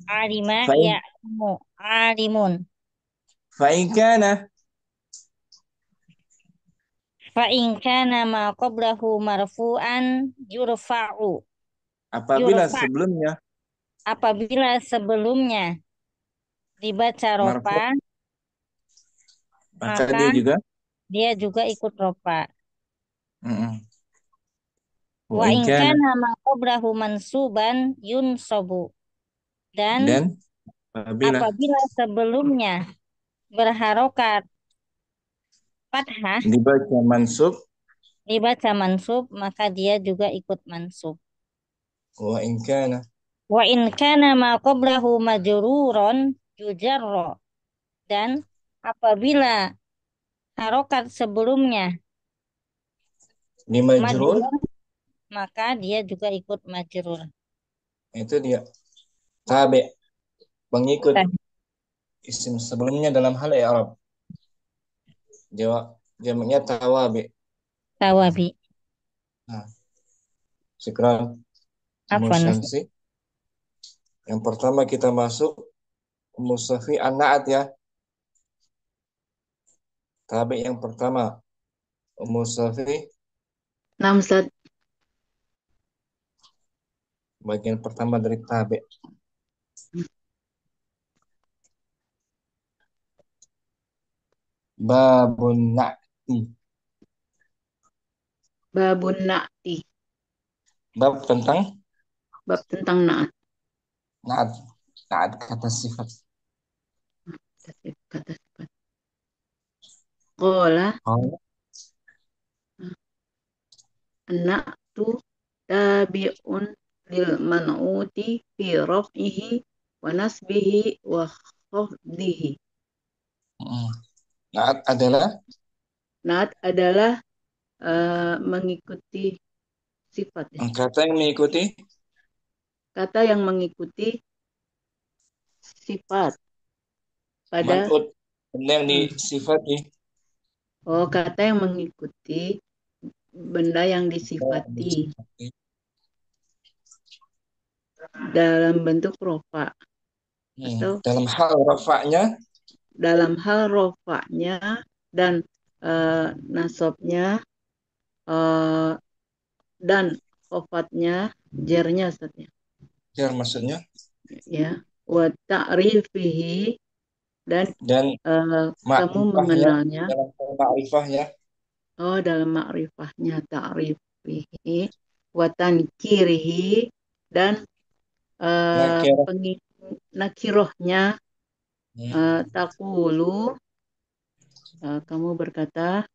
Alima Fa'in ya'lamu. Alimun. fa'in kana. Fa'in kana ma qablahu marfu'an yurfa'u. Apabila Yurfa' sebelumnya apabila sebelumnya dibaca rofa, marfu, maka maka dia juga dia juga ikut rofa. mm-mm. Wa Wa in in kana kana ma qablahu mansuban yunsabu. Dan dan apabila apabila sebelumnya berharokat fathah, dibaca mansub dibaca mansub, maka dia juga ikut mansub. wa in kana Wa in kana ma qablahu majruron yujarro. Dan apabila harokat sebelumnya di majrur majrur, maka dia juga ikut majrur. itu dia tabi pengikut Tah, isim sebelumnya dalam hal i'rab. Jawab jamaknya tawabi. tawabi. Nah, sekarang Afwan. Musansi. Yang pertama kita masuk Musafi an-na'at ya. Tabi yang pertama Musafi Nah, Ustaz. bagian pertama dari tabi. Babun na'ti. Babun na'ti. Bab tentang Bab tentang na'at. na'at. Na'at kata sifat. Kata sifat. Qala Oh, na'tu tabi'un lil man'uti fi raf'ihi wa nasbihi wa khafdihi. na'at adalah Na'at adalah mengikuti sifat. kata yang mengikuti Kata yang mengikuti sifat pada man'ut. Benda yang disifati. kata yang mengikuti benda yang disifati dalam bentuk rofa atau Dalam hal rafa'nya dalam hal rofanya dan nasabnya dan khofatnya jernya Ustaznya. ya maksudnya Ya, wa ta'rifihi dan dan kamu ma'rifahnya mengenalnya dalam ma'rifahnya dalam ma'rifahnya ta'rifihi wa tankirihi dan Nakirah. Nakirohnya Hmm. takulu, kamu berkata,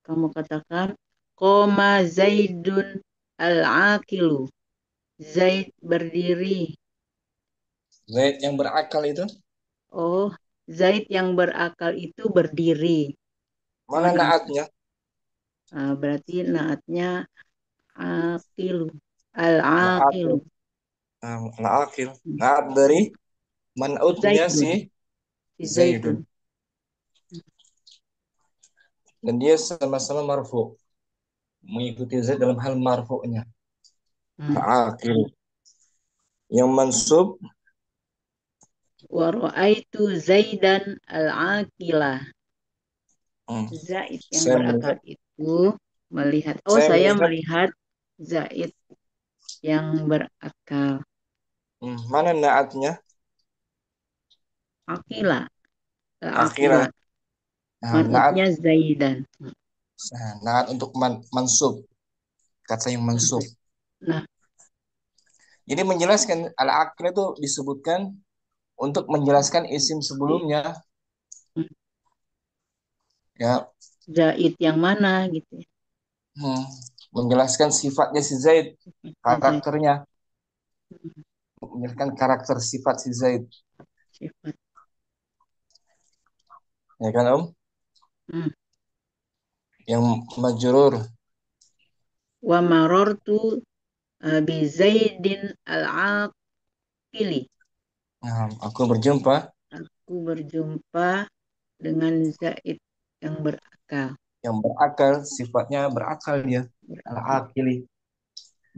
kamu katakan, koma Zaidun al-aqilu. Zaid berdiri. Zaid yang berakal itu Oh, Zaid yang berakal itu berdiri. mana Mana? naatnya? Berarti naatnya aqilu. Naat. Al-aqilu. Al-akil. Naat dari man'utnya Zaidun. si Si Zaidun. Zaidun. Dan dia sama-sama marfu. Mengikuti Zaid dalam hal marfu'nya. Al-akil. Yang mansub Wa ra'aitu Zaidan al-aqila. Zaid yang saya berakal melihat itu melihat. Oh, saya saya melihat melihat Zaid yang berakal. mana naatnya? Aqila. Akila. Aqila. Naat. Man'utnya Zaidan. Naat untuk mansub. Kata yang mansub. Nah, Jadi menjelaskan al-akil itu disebutkan untuk menjelaskan isim sebelumnya. Ya, Zaid yang mana gitu ya. menjelaskan sifatnya si Zaid, Zaid. karakternya, menjelaskan karakter sifat si Zaid, Sifat. ya kan Om? Yang majrur. Wa marartu bi Zaidin al-aqili. Aku berjumpa Aku berjumpa dengan Zaid yang berakal. yang berakal, sifatnya berakal dia, al-aqili,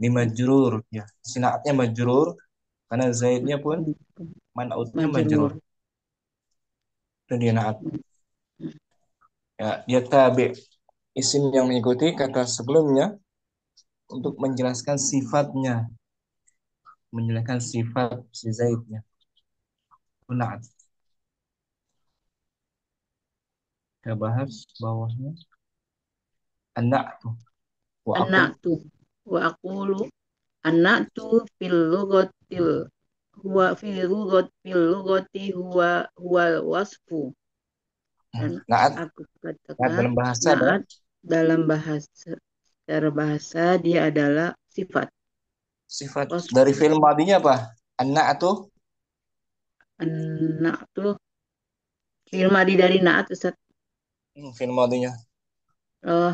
di majrur, ya. Sinaatnya majrur karena Zaidnya pun man'utnya Majrur. majrur. Itu dia naat. Ya, dia tabi, isim yang mengikuti kata sebelumnya untuk menjelaskan sifatnya, menjelaskan sifat si Zaidnya. Naat. Kita bahas bawahnya. An-na'tu wa aqul. An-na'tu wa aqulu an-na'tu fil lughatil huwa fil lughati huwa wasfu. Dan Na'at. aku Na'at katakan dalam bahasa naat dalam bahasa secara bahasa dia adalah sifat. sifat. Wasfu. Dari film madinya apa? An-na'tu. An-na'tu fi'il madi dari naat Ustaz. Film madinya. Oh,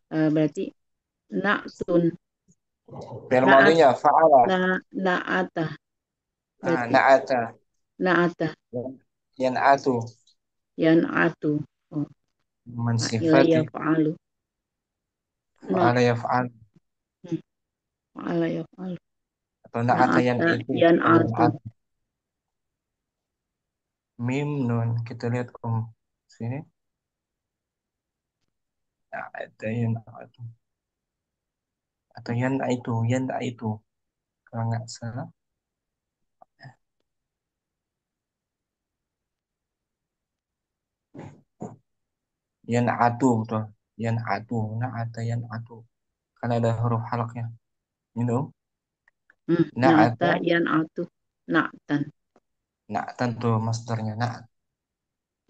berarti na'tun. Film Na'at madinya fa'ala. na'ata. Berarti Na'ata. na'ata Yan'atu. yan'atu. Oh, Man fa'ila sifati. yaf'alu. Fa'ala yaf'al. Fa'ala yaf'alu. Atau na'ata Na'ata yan'itu. yan'atu. Mim nun. Kita lihat sini. Na'ata yan'atu. Atau yan'itu. Kalau nggak salah. Yan'atu betul. Na'ata yan'atu. Karena ada huruf halaknya. Ini Na'ata na'ata. yan'atu. Na'tan. Na'tan tuh masdarnya na'at.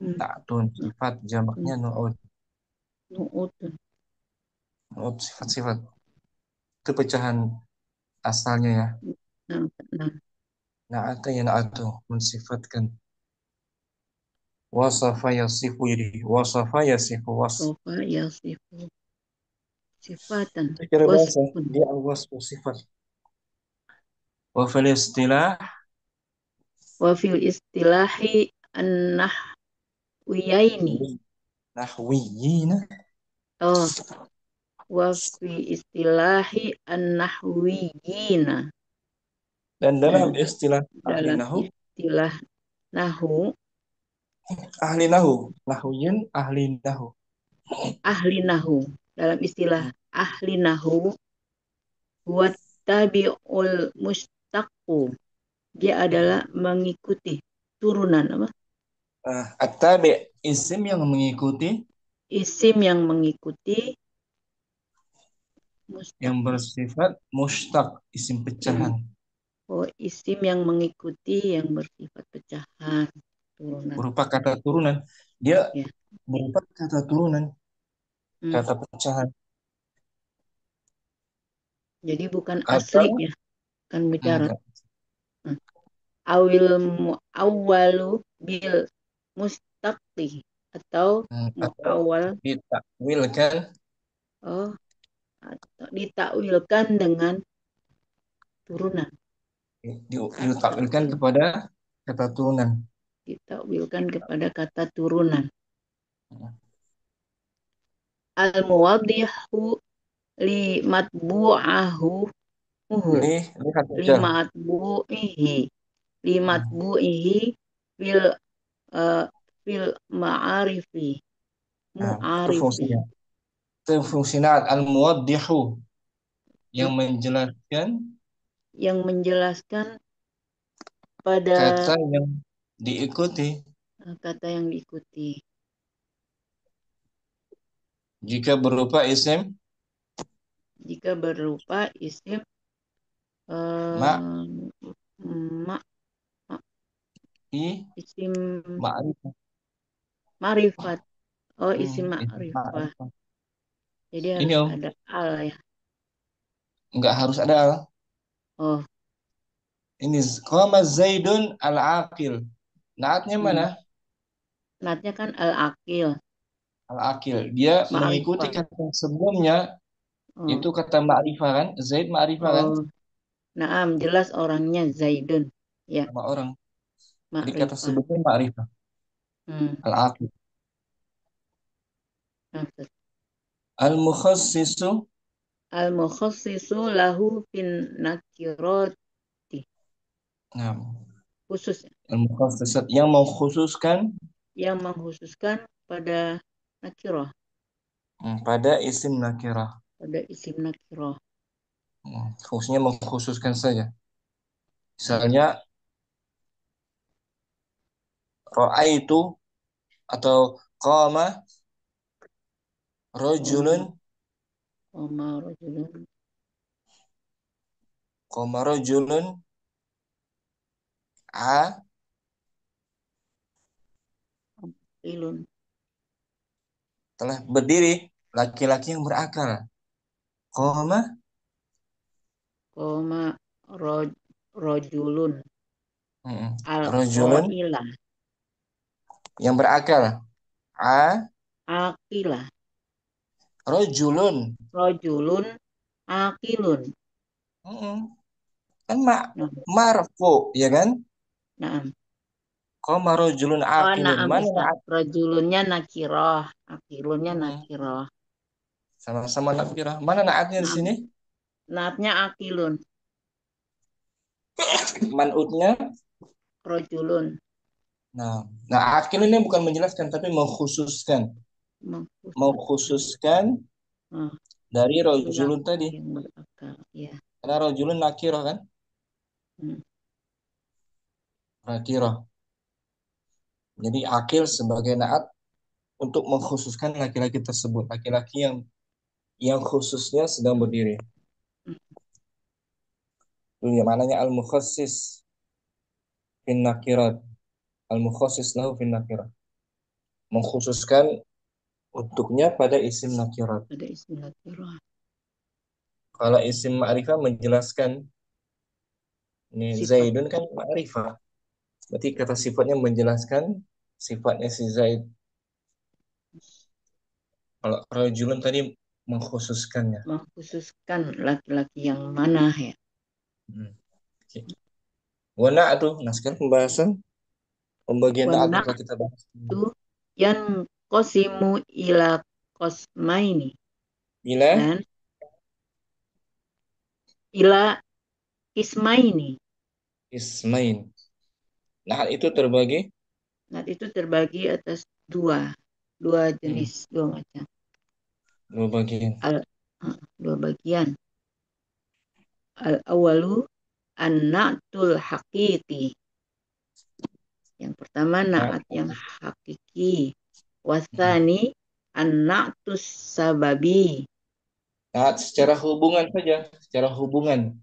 Na'tun sifat jamaknya nu'ud. Nu'utun. Nu'ud sifat-sifat. Itu pecahan asalnya ya. Na'ata yan'atu mensifatkan. Wasafa yasifu jadi wasafa yasifu Sofa yasifu. Sifatan. Saya kira bahasa Wasfun. dia al-wasfu sifat. Wa fil istilah Wa fil istilahi an-nahwiyaini. nahwiyina. Oh, wa fi istilahi an-nahwiyina. Dan dalam istilah ahli Dalam nahu, istilah nahwu, nahwiyin ahli nahu. ahli nahwu. Dalam istilah ahli nahwu, huwa tabi'ul mustaqu. Dia adalah mengikuti turunan apa? At-tabi isim yang mengikuti Isim yang mengikuti yang bersifat mustaq, isim pecahan. Oh, isim yang mengikuti yang bersifat pecahan turunan. Berupa kata turunan. Dia Ya. berupa kata turunan, Hmm. kata pecahan. Jadi bukan asli Atau ya, kan bicara. enggak. Awil muawwalu bil mustaqli atau Atau muawwal ditakwilkan, oh atau ditakwilkan dengan turunan. ditakwilkan kepada kata turunan. Ditakwilkan kepada kata turunan. Al muwaddihu li matbu'ahu Lihat li aja. matbu'ihi li matbu'ihi fil fil ma'arifi Nah, itu mu'arifi fungsinya. Itu fungsinya al-muwaddihu yang menjelaskan yang menjelaskan pada kata yang diikuti. kata yang diikuti. Jika berupa isim Jika berupa isim ma ma, i isim ma'rifah. ma'rifat. Oh, isim Isim ma'rifah. ma'rifah. Jadi Ini harus Om, ada al ya. nggak harus ada al. Oh, Ini qama Zaidun al-aqil. Naatnya mana? natnya kan al-akil, Al-aqil. Dia mengikuti ma'rifat. kata sebelumnya, Oh, itu kata ma'rifah kan? Zaid ma'rifah kan? oh, naam jelas orangnya Zaidun. Ya, Sama orang. Jadi kata ma'rifah. sebelumnya ma'rifah. Hmm. Al-aqil. Maksud. Al-mukhassisu. Al-mukhassisu lahu fin nakirati. Nah, Khusus ya. al-mukhassisat yang mengkhususkan Yang mengkhususkan pada nakirah, pada isim nakirah. pada isim nakirah. Fungsinya mengkhususkan saja. Misalnya ra'aitu atau qama rajulun, Omar rajulun qama rajulun a ilun telah berdiri laki-laki yang berakal. Qama koma rojulun al rajulun oilah yang berakal. A akilah rajulun. rojulun akilun. Kan Nah, marfu ya kan? naam. Qama rajulun Oh, aqilun. naam Mana Ustaz. Rojulunnya nakiroh, akilunnya mm, nakiroh. sama-sama nakirah. Mana naatnya di Naam. sini? Naatnya akilun, Man'utnya. rojulun. Nah, akil ini bukan menjelaskan tapi mengkhususkan. Mengkhusus. Mengkhususkan Oh, dari rajulun perilaku tadi. yang berakal. Ya. Karena rajulun nakirah kan? Hmm. Nakirah. Jadi akil sebagai naat untuk mengkhususkan laki-laki tersebut. Laki-laki yang khususnya sedang berdiri. Itu yang mananya al-mukhassis fin nakirat. Al-mukhassis lahu fin nakirat. Mengkhususkan untuknya pada isim nakirat. Ada isim nakirah. Kalau isim ma'rifah menjelaskan ini Sifat. Zaidun kan ma'rifah. Berarti kata sifatnya menjelaskan sifatnya si Zaid. Kalau rajulun tadi mengkhususkannya. Mengkhususkan laki-laki yang mana ya. Oke. Wana tuh. Nah sekarang pembagian naat Wana telah kita bahas. itu yang kosimu ila kosmaini Bila dan ila ismaini. ismain. Naat itu terbagi Nah, itu terbagi atas dua jenis, dua macam. dua bagian. Dua bagian. Al awalu an-na'tul haqiqi. Yang pertama Naat, naat yang hakiki. Wasani an-na'tus sababi. naat secara hubungan saja, secara hubungan.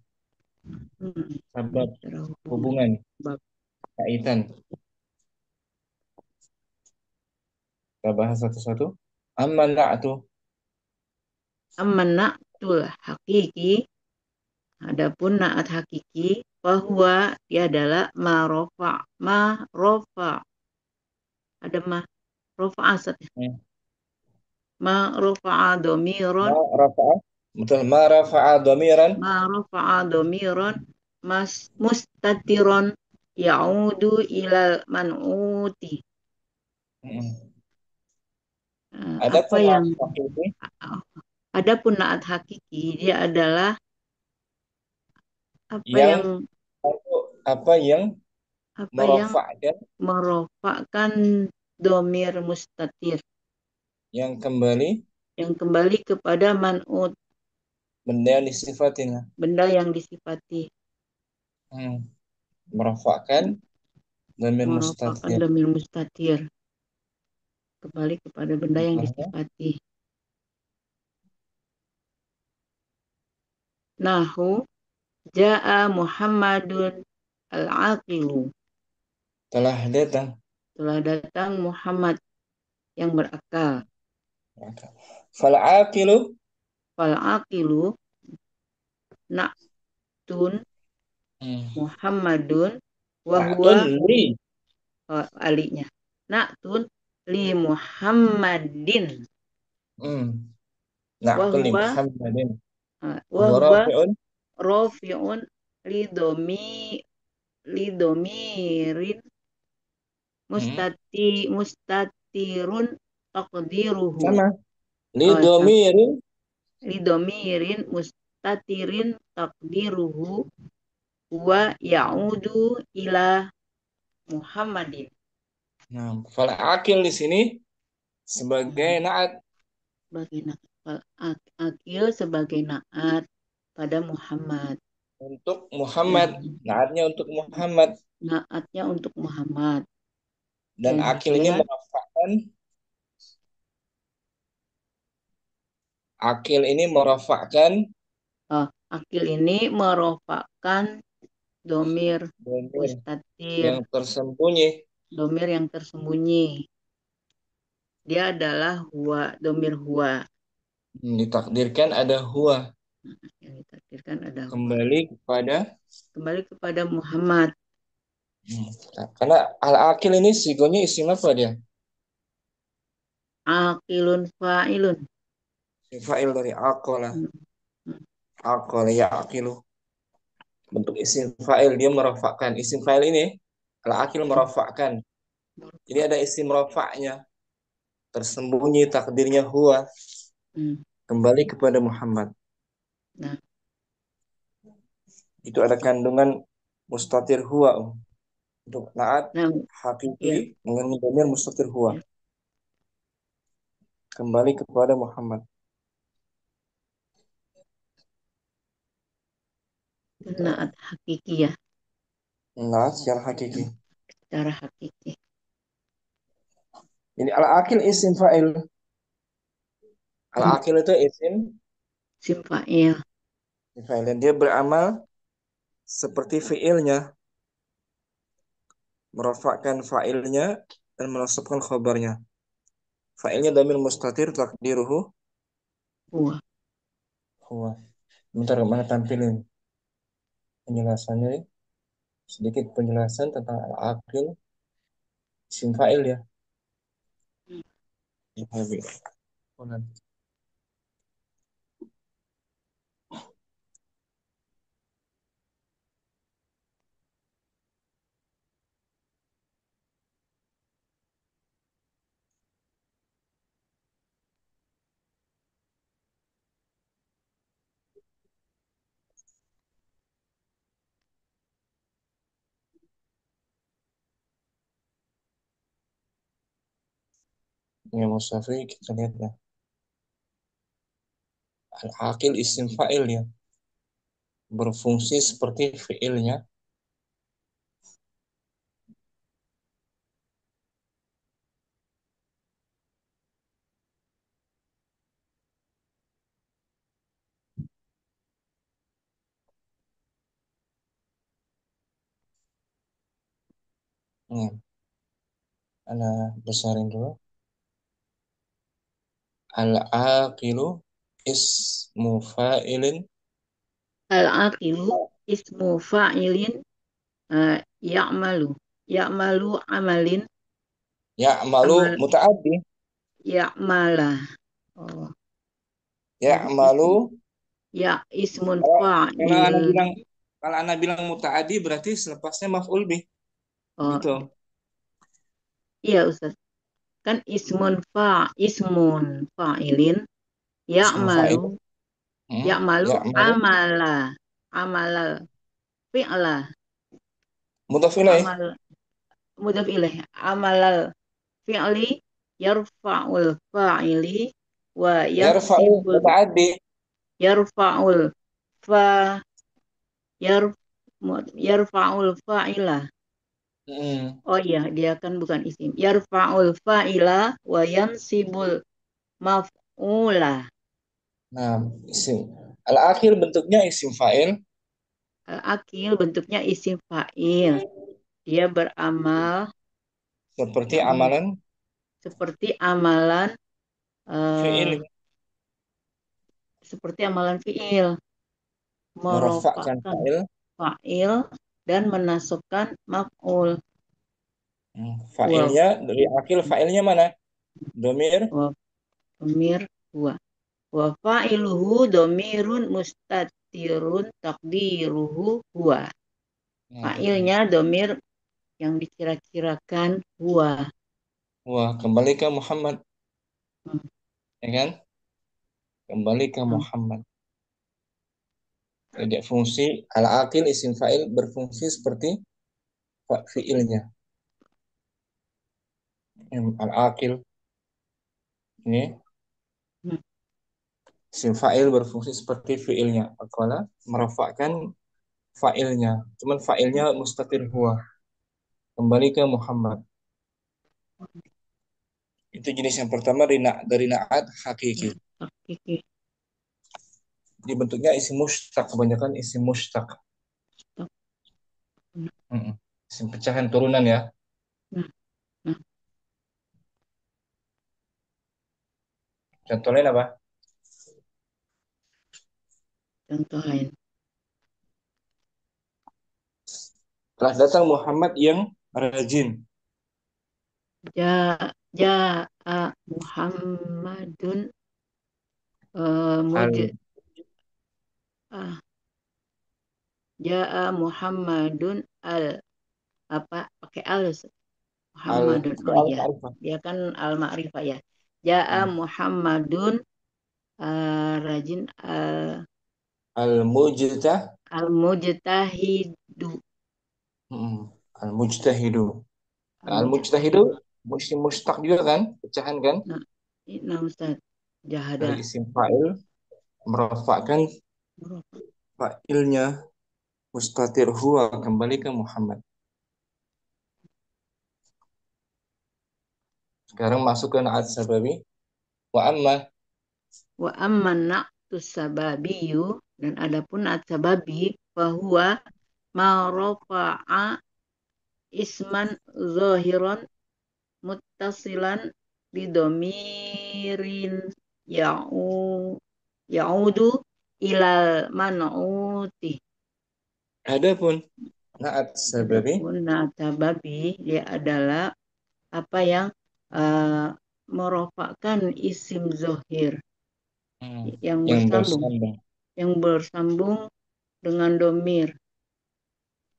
Sabab, Secara hubungan. hubungan, Bab. kaitan. Kita bahas satu-satu. Amma na'tu. Amma na'tul hakiki, adapun naat hakiki, bahwa dia adalah marofa, ada marofa asat, Hmm. marofa domiron, Ma rafa'a. Betul. Ma rafa'a dhamiran. marofa domiron, mustatiron, yaudu ilal man'uti. Hmm. Apa Adapun yang hakiki adapun naat hakiki, dia adalah apa yang yang apa yang apa yang merofakkan, merofakkan domir mustatir yang kembali yang kembali kepada man'ut, benda yang disifatinya. benda yang disifati, Hmm. Merofakkan dhamir merofakkan mustatir. domir mustatir kembali kepada benda yang Contohnya, disifati. Nahu ja'a Muhammadun al-aqilu, telah datang. telah datang Muhammad yang berakal. Fal aqilu Fal aqilu na'tun Muhammadun wa na'tun huwa li. alinya. Na'tun li Muhammadin Hmm. wa Na'tun li huwa Muhammadin. wa Huwa huwa rafi'un. rafi'un li domirin Hmm. mustatirun taqdiruhu. Sama. Li Sama. domirin. Li domirin mustatirin taqdiruhu wa ya'udu ila Muhammadin. Nah, fal aqil di sini sebagai na'at Sebagai naat akil sebagai naat pada Muhammad, untuk Muhammad. dan Naatnya untuk Muhammad. naatnya untuk Muhammad, Dan dan akil ini dia merofakkan akil ini merofakkan domir domir mustatir, yang tersembunyi. domir yang tersembunyi. Dia adalah huwa, domir huwa. Ditakdirkan ada huwa. Yang ditakdirkan ada huwa. Kembali kepada Muhammad. Karena al-akil ini sigonya isim apa dia? Akilun fa'ilun. Fa'il dari aqala. Hmm. Aqala ya akilu. Bentuk isim fa'il, dia merofakkan. Isim fa'il ini al-akil merofakkan. Jadi ada isim rofaknya. Tersembunyi takdirnya huwa. Kembali kepada Muhammad. Nah, itu ada kandungan mustatir huwa. Untuk naat hakiki ya, mengandung domir mustatir huwa. ya. Kembali kepada Muhammad. Naat hakiki ya. Naat secara hakiki. Secara hakiki. Ini al-akil isim fa'il. Al-akil itu isim fa'il. fa'il. Dan dia beramal seperti fi'ilnya. Merofakkan fa'ilnya dan menasabkan khabarnya. Fa'ilnya damir mustatir takdiruhu Huwa. huwa. Bentar, mana tampilin penjelasannya. Sedikit penjelasan tentang al-akil isim fa'il ya. Ya Mustafi, kita lihat ya. Al-akil isim fa'il ya. Berfungsi seperti fi'ilnya. Nah, ana besarin dulu. Al-aqilu ismu fa'ilin Al-aqilu ismu fa'ilin ya'malu. Ya'malu amalin ya'malu amal muta'addi. ya'mala. Oh, jadi Ya'malu ismun kalau kalau fa'il. ana bilang kalau ana bilang muta'addi berarti selepasnya maf'ul bih. Oh, Gitu. iya Ustaz. Kan ismun fa'ilin Ismu fa'il. ya'malu ya'malu Ya'malu amala fi'la mudhaf ilaih. amal mudhaf ilaih amalal fi'li yarfa'ul fa'ili wa Yarfa'u yansibul muta'addi. yarfa'ul fa yar yarfa'ul fa'ila. Hmm. Oh iya, dia kan bukan isim. Yarfa'ul fa'ila wa yansibul maf'ula. Nah, isim. Al-akhir bentuknya isim fa'il Al-akil bentuknya isim fa'il. Dia beramal seperti yang amalan seperti amalan eh, fi'il seperti amalan fi'il, merofakkan merofakkan fa'il. fa'il dan menasukkan maf'ul. Wa Fa'ilnya dari akhir fa'ilnya mana? Domir. wa domir wa wa fa'iluhu domirun mustatirun takdiruhu huwa. Fa'ilnya domir yang dikira-kirakan huwa. Wah, kembali ke Muhammad, Hmm, ya kan? Kembali ke hmm, Muhammad. Jadi fungsi al-aqil isim fa'il berfungsi seperti fi'ilnya. Al-aqil ini hmm. isim fa'il berfungsi seperti fi'ilnya. Aqala merofakkan fa'ilnya. Cuman fa'ilnya mustatir huwa. Kembali ke Muhammad. Itu jenis yang pertama dari na'at hakiki. Hakiki. Dibentuknya isim mushtaq, kebanyakan isim mushtaq. Isim pecahan turunan ya. Nah, nah, Contoh lain apa? contoh lain. Telah datang Muhammad yang rajin. Ja'a Muhammadun muj Al ah, Ja'a Muhammadun apa pakai al Ustaz? al Muhammadun. Oh soal iya, ma'rifah. dia kan al ma'rifah ya. Ja'a Muhammadun rajin Al mujtah al mujtahidu. al mujtahidu. Al Al mujtahidu mujtahidu. isim mushtaq juga kan? Pecahan kan? Nah, ini Ustaz. Dari Jahada. isim fa'il merofakkan fa'ilnya mustatir huwa kembali ke Muhammad. Sekarang masuk ke na'at sababi. Wa amma Wa amman na'tus sababiyu dan adapun na'at sababi bahwa ma rafa'a isman zahiran muttasilan bidomirin ya'u ya'udu ilal man'uti. adapun na'at sababi Adapun na'at sababi dia adalah apa yang uh, merofakkan isim zohir yang yang bersambung bersambung dengan domir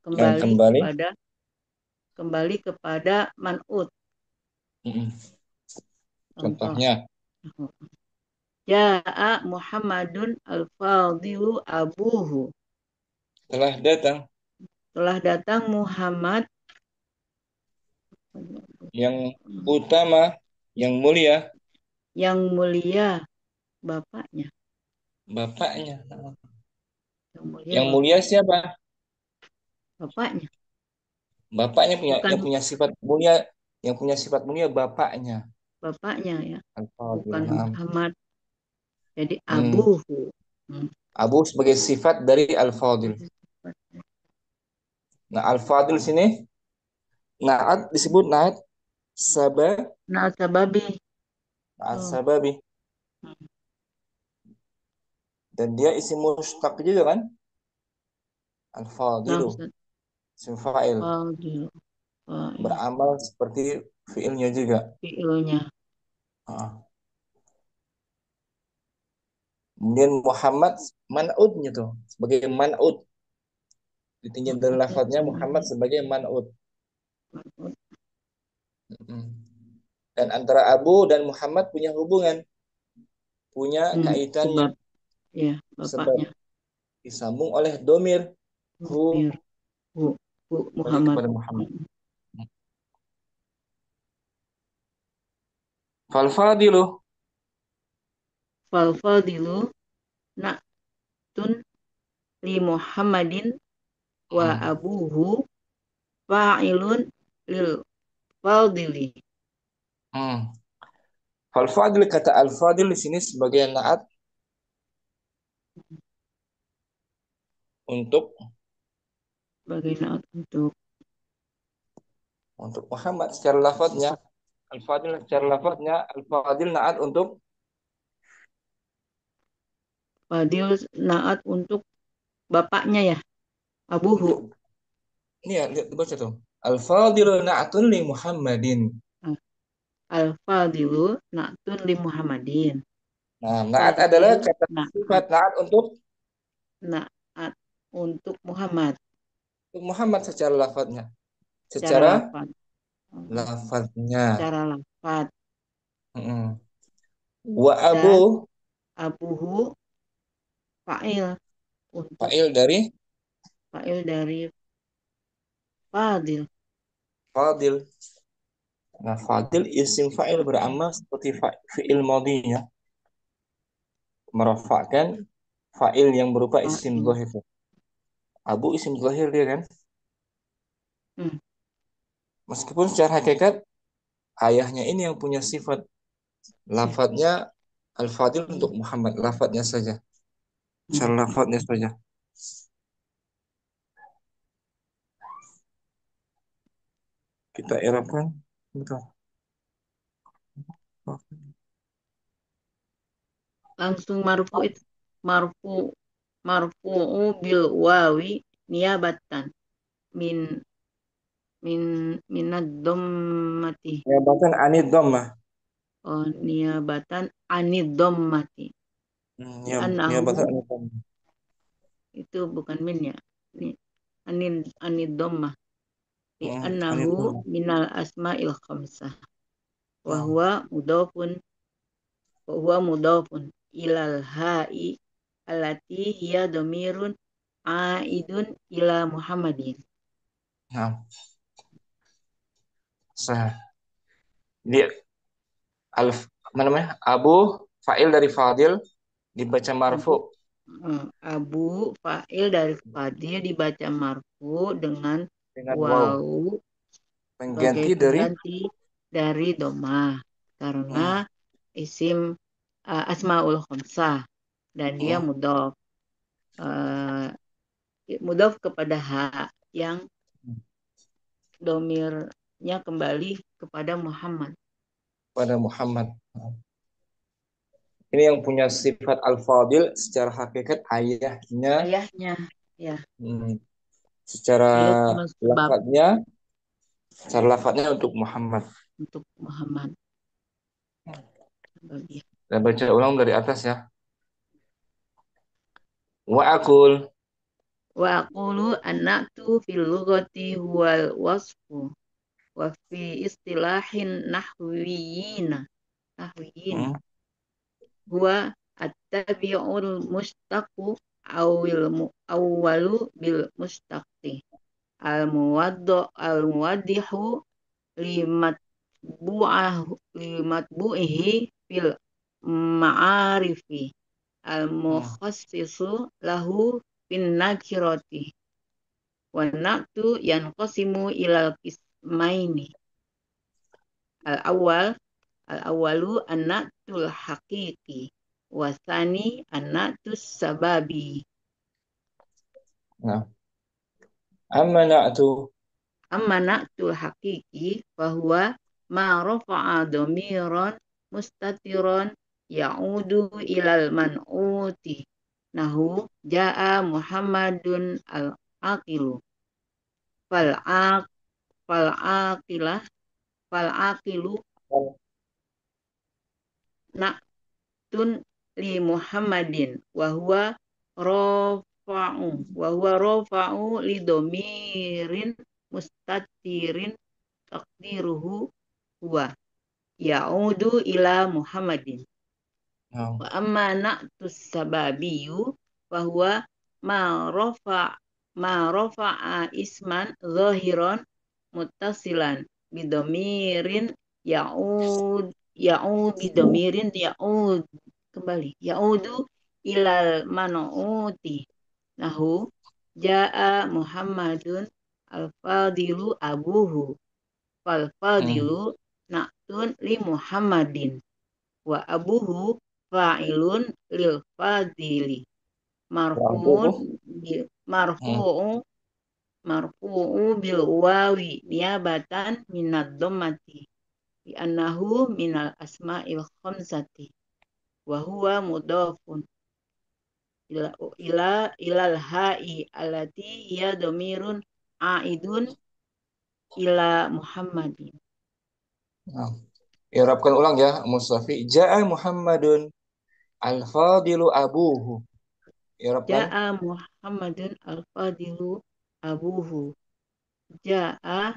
yang kembali kembali. kepada man'ut. Mm-mm. Contoh, Contohnya Ja'a Muhammadun al-fadilu abuhu. telah datang Muhammad yang utama, yang mulia, yang mulia bapaknya. bapaknya. Yang mulia Yang mulia siapa? bapaknya. Bapaknya Bukan yang punya sifat mulia, yang punya sifat mulia bapaknya. bapaknya ya. Al-Fadil. Bukan Naam. Muhammad. Jadi Hmm. abuhu. Hmm. Abu sebagai sifat dari Al-Fadil. Nah, Al-Fadil sini Naat disebut naat Naat sababi. Oh. sababi. Dan dia isim mustaq juga kan? Al-fadilu, Nafsat isim fa'il. fadil. Fa'il. Beramal seperti fiilnya juga. Fi'ilnya. Ah. Kemudian Muhammad man'udnya tuh sebagai man'ud. Ditinjau dari lafadznya Muhammad sebagai man'ud. Mm. Dan antara Abu dan Muhammad punya hubungan, punya kaitannya, Sebab. Ya, sebab bapaknya. disambung oleh domir hu Mir. Bu. Bu kembali Muhammad. kepada Muhammad. Fal fadilu Fal fadilu na'tun li Muhammadin wa abuhu fa'ilun lil fadili. Fal fadil, kata al fadil di sini sebagai naat untuk Sebagai naat untuk Muhammad secara lafadznya. Al fadil secara lafadznya al fadil naat untuk Fadil naat untuk bapaknya ya, abuhu. ini ya, lihat dibaca tuh. Al fadilu na'atun li Muhammadin. Al-fadilu na'tun li Muhammadin. Nah, naat adalah Fadilu kata sifat naat untuk naat untuk Muhammad. Muhammad secara lafadznya. Cara Secara lafad. lafadznya. Cara lafad. Wa abu Dan abuhu fa'il untuk fa'il dari fadil. fadil. Nah, fadil isim fa'il beramal seperti fi'il madhinya. Merafa'kan fa'il yang berupa isim Fa'il. zahir. Abu isim zahir dia kan. Meskipun secara hakikat ayahnya ini yang punya sifat. Lafadznya al-fadil untuk Muhammad. Lafadznya saja. Secara lafadznya saja. Kita i'rabkan. Betul. Langsung marfu'u bil wawi niabatan min minad dhammati. Ya, bahkan anid dhammah. Oh, niabatan anid dhammati. Ya, Anahu bahkan anid dhammah. itu bukan min ya. Ini anid dhammah. Di Anid anahu dhammah. minal asma'il khamsah. Wa Oh. huwa mudhafun ilal ha'i allati hiya dhamirun aidun ila Muhammadin. Nah. Sah. Dia apa namanya? Abu fa'il dari fadil dibaca marfu. Abu fa'il dari fadil dibaca marfu dengan Waw. waw sebagai Pengganti dari pengganti dari domah karena isim asmaul khamsah dan dia mudhof kepada ha yang domirnya kembali kepada Muhammad. pada Muhammad. Ini yang punya sifat al-fadil secara hakikat ayahnya. Ayahnya, ya. Secara Dia cuma sebab lafadznya untuk Muhammad. untuk Muhammad. Dan baca ulang dari atas ya. Wa aqul. Wa aqulu annatu fil lughati huwal wasfu wa fi istilahin nahwiyina huwa at-tabi'ul mustaqu awwalu bil mustaqi al-muwaddihu limatbu'ihi fil ma'arifi al-mukhassisu lahu bin nakirati wa na'tu yanqasimu ilal qismaini al-awwalu an-na'tul haqiqi wa tsani an-na'tus sababi. Nah, amma na'tu amma na'tul hakiki fahuwa ma rafa'a domiron mustatiron ya'udu ilal man'uti nahu ja'a Muhammadun al-aqilu fal'aq fal'aqilah fal'aqilu na'tun li Muhammadin wa huwa rafa'u li domirin mustatirin takdiruhu huwa ya'udu ila Muhammadin Nah. wa amma na'tus sababiyu wa huwa ma rafa'a isman zahiran muttasilan bidomirin ya'ud kembali ya'udu ilal man'uti nahu ja'a Muhammadun al-fadilu abuhu fal fadilu na'tun li Muhammadin wa abuhu fa'ilun lil fadili marfu'un marfu'u bil wawi niabatan minad dhammati bi annahu minal asma'il khamsati wa huwa mudhafun ilal ha'i allati hiya dhamirun aidun ila Muhammadin. Nah. I'rabkan ulang ya, Mustafi. Ja'a Muhammadun al-fadilu abuhu. I'rabkan. Ja'a Muhammadun al-fadilu abuhu. Ja'a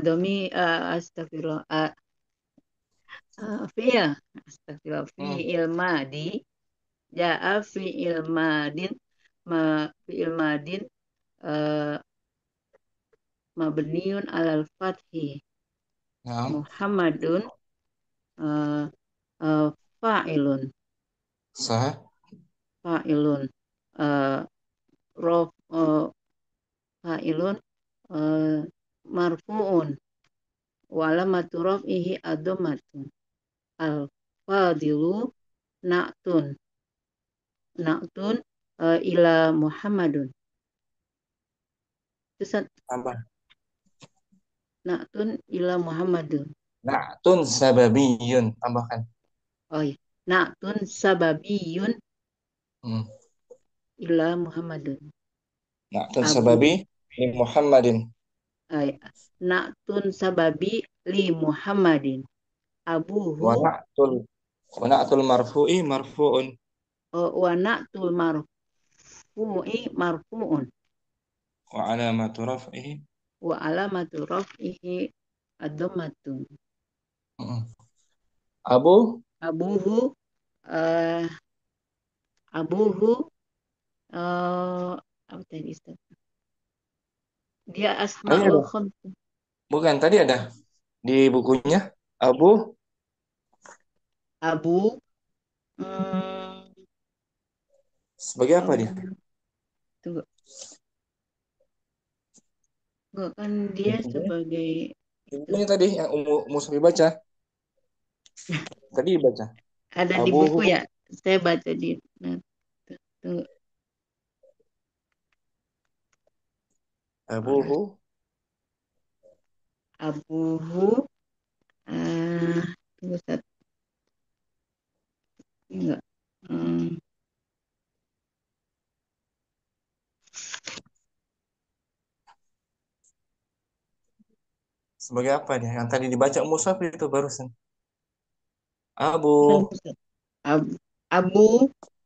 domi astagfirullah fi'il astagfirullah fi'il madi ja'a fi'il madin fi'il madin mabniun alal fathi Muhammadun fa'ilun Sah. fa'ilun fa'ilun marfu'un wa alamatu raf'ihi ad-dhammatun al-fadilu na'tun ila Muhammadun. Terus Tambah. na'tun ila Muhammadun. Na'tun sababiyun. Tambahkan. Oh ya. Na'tun sababiyun ila Muhammadun. Na'tun sababi li Muhammadin. Na'tun sababi li Muhammadin. Abuhu. Wa na'tul marfu'i marfu'un. Wa na'tul marfu'i marfu'un. Wa alamatu raf'ihi. Wa alamatu raf'ihi ad-dhammatun. Abuhu apa tadi Ustaz? Dia asmaul khamsah. Bukan, tadi ada di bukunya Abu sebagai apa dia? Tunggu. Enggak kan dia sebagai bukunya tadi yang Musafi baca. Tadi baca. Ada di buku ya. Saya baca di tunggu. Abuhu tunggu satu. Enggak. sebagai apa dia? Yang tadi dibaca Musafi itu barusan. Abu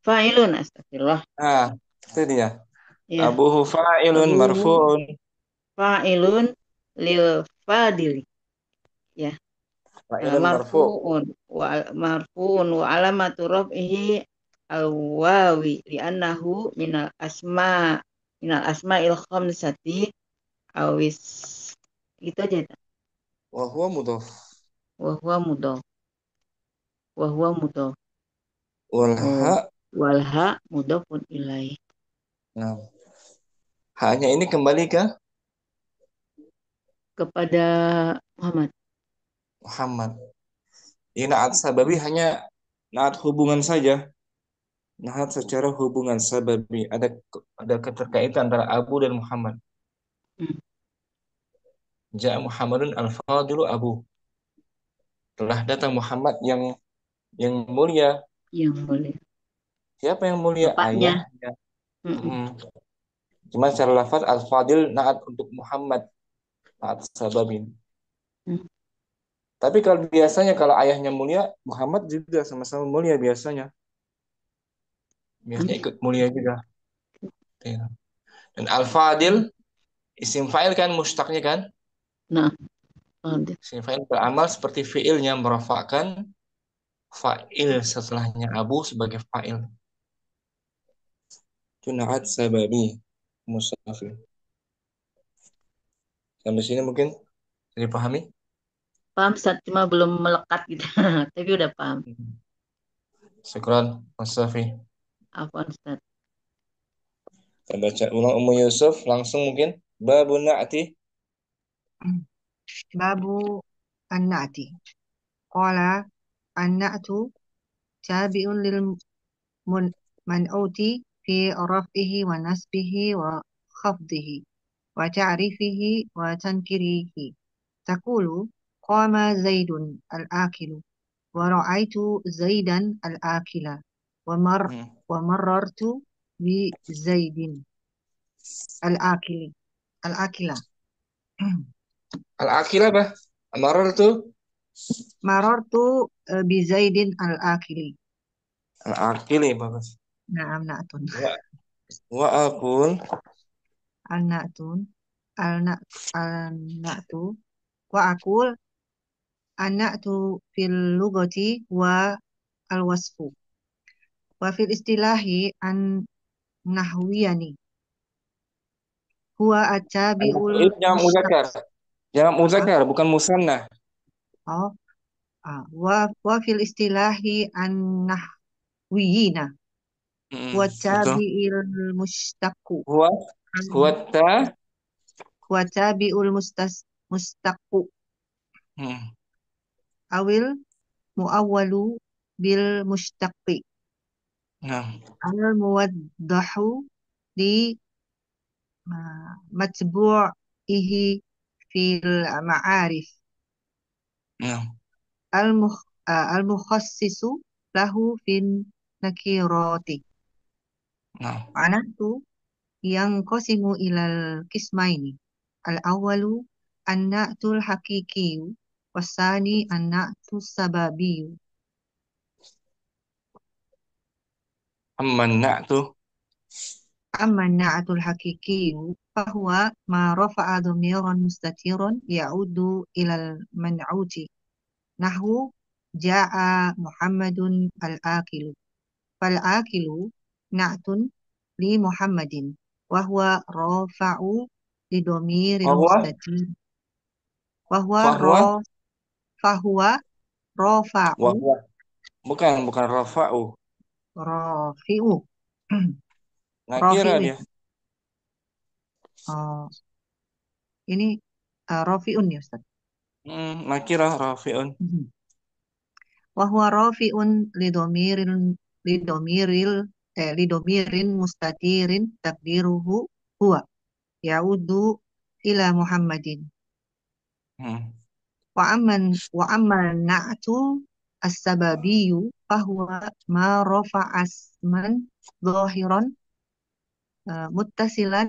fa'ilun astagfirullah. Itu dia. Ya. Abuhu fa'ilun marfu'un. Fa'ilun lil fadili. Ya. Marfu'un wa alamatu raf'ihi al-wawi li'annahu minal asma'il khamsati awis itu aja. Wa huwa mudhaf. Wal ha mudhafun ilaih. Nah. Hanya ini kembali kepada Muhammad. Ini naat sababi hanya naat hubungan saja. Naat secara hubungan sababi ada keterkaitan antara Abu dan Muhammad. Hmm. Ja'a Muhammadun al-fadilu abu. Telah datang Muhammad yang mulia. Yang mulia. Siapa yang mulia? Bapaknya. Ayahnya. Mm-mm. Mm-mm. Cuma secara lafaz al-fadil naat untuk Muhammad, naat sababin. Hmm. Tapi kalau biasanya kalau ayahnya mulia, Muhammad juga sama-sama mulia biasanya. Biasanya Hmm. ikut mulia juga. Ya. Dan al-fadil isim fa'il kan mustaqnya kan? Nah, fadil. Isim fa'il beramal seperti fi'ilnya merafa'kan fa'il setelahnya abu sebagai fa'il. Itu naat sababi musafir. Sampai sini mungkin bisa dipahami? Paham, Ustaz, cuma belum melekat gitu. Tapi udah paham. Syukran, Mustafi. Afwan, Ustaz. Kita baca ulang Ummu Yusuf langsung mungkin. Babu na'ti. Babu an-na'ti. Qala an-na'tu tabi'un lil man'uti fi raf'ihi wa nasbihi wa khafdihi wa ta'rifihi wa tankirihi. Taqulu qama zaidun al-akilu wa ra'aitu zaidan al-akila wa marartu bi zaidin al-akili al-akila. Al-akil apa? Amarar tuh. Marartu bi zaidin al-akili. Al-akili bagus. Na'am na'tun. Wa aqul. Al-na'tun. Al-na'tu. Wa aqul an-na'tu fil lugati wa al-wasfu. Wa fil istilahi an-nahwiyani. Huwa at-tabi'ul Itu jangan mushtaq. muzakkar. Jangan Ah, muzakkar, bukan musanna. oh, wa fil istilahi an-nahwiyina. Huwa Betul. at-tabi'il mushtaqu. Huwa huwa ta. Huwa tabi'ul mustaqu. Hmm. Awil muawwalu bil mushtaqi. Nah, Al muwaddahu li matbu'ihi fil ma'arif. nah, Al mukhassisu lahu fin nakirati. nah. Ma'anatu yang qasimu ilal kismaini. Al awwalu an-na'tul haqiqiyu wasani an-na'tu sababiyu. Amman na'tu. أما النعت الحقيقي فهو ما رفع ضميرا مستترا يعود إلى المنعوت نحو جاء محمد الآكل فالآكل نعت لمحمد وهو رافع لضمير Bahwa المستتر وهو bahwa فهو رافع bahwa bukan rafa'u. رافع Nakira رافع dia. Oh, ini rafi'un ya Ustaz. Nakira rafi'un. Wahwa rafi'un lidomiril lidomirin mustatirin takdiruhu huwa yaudu ila Muhammadin Hmm. wa amman na'tu as-sababiyyu fahuwa ma rafa'a asman zahiran muttasilan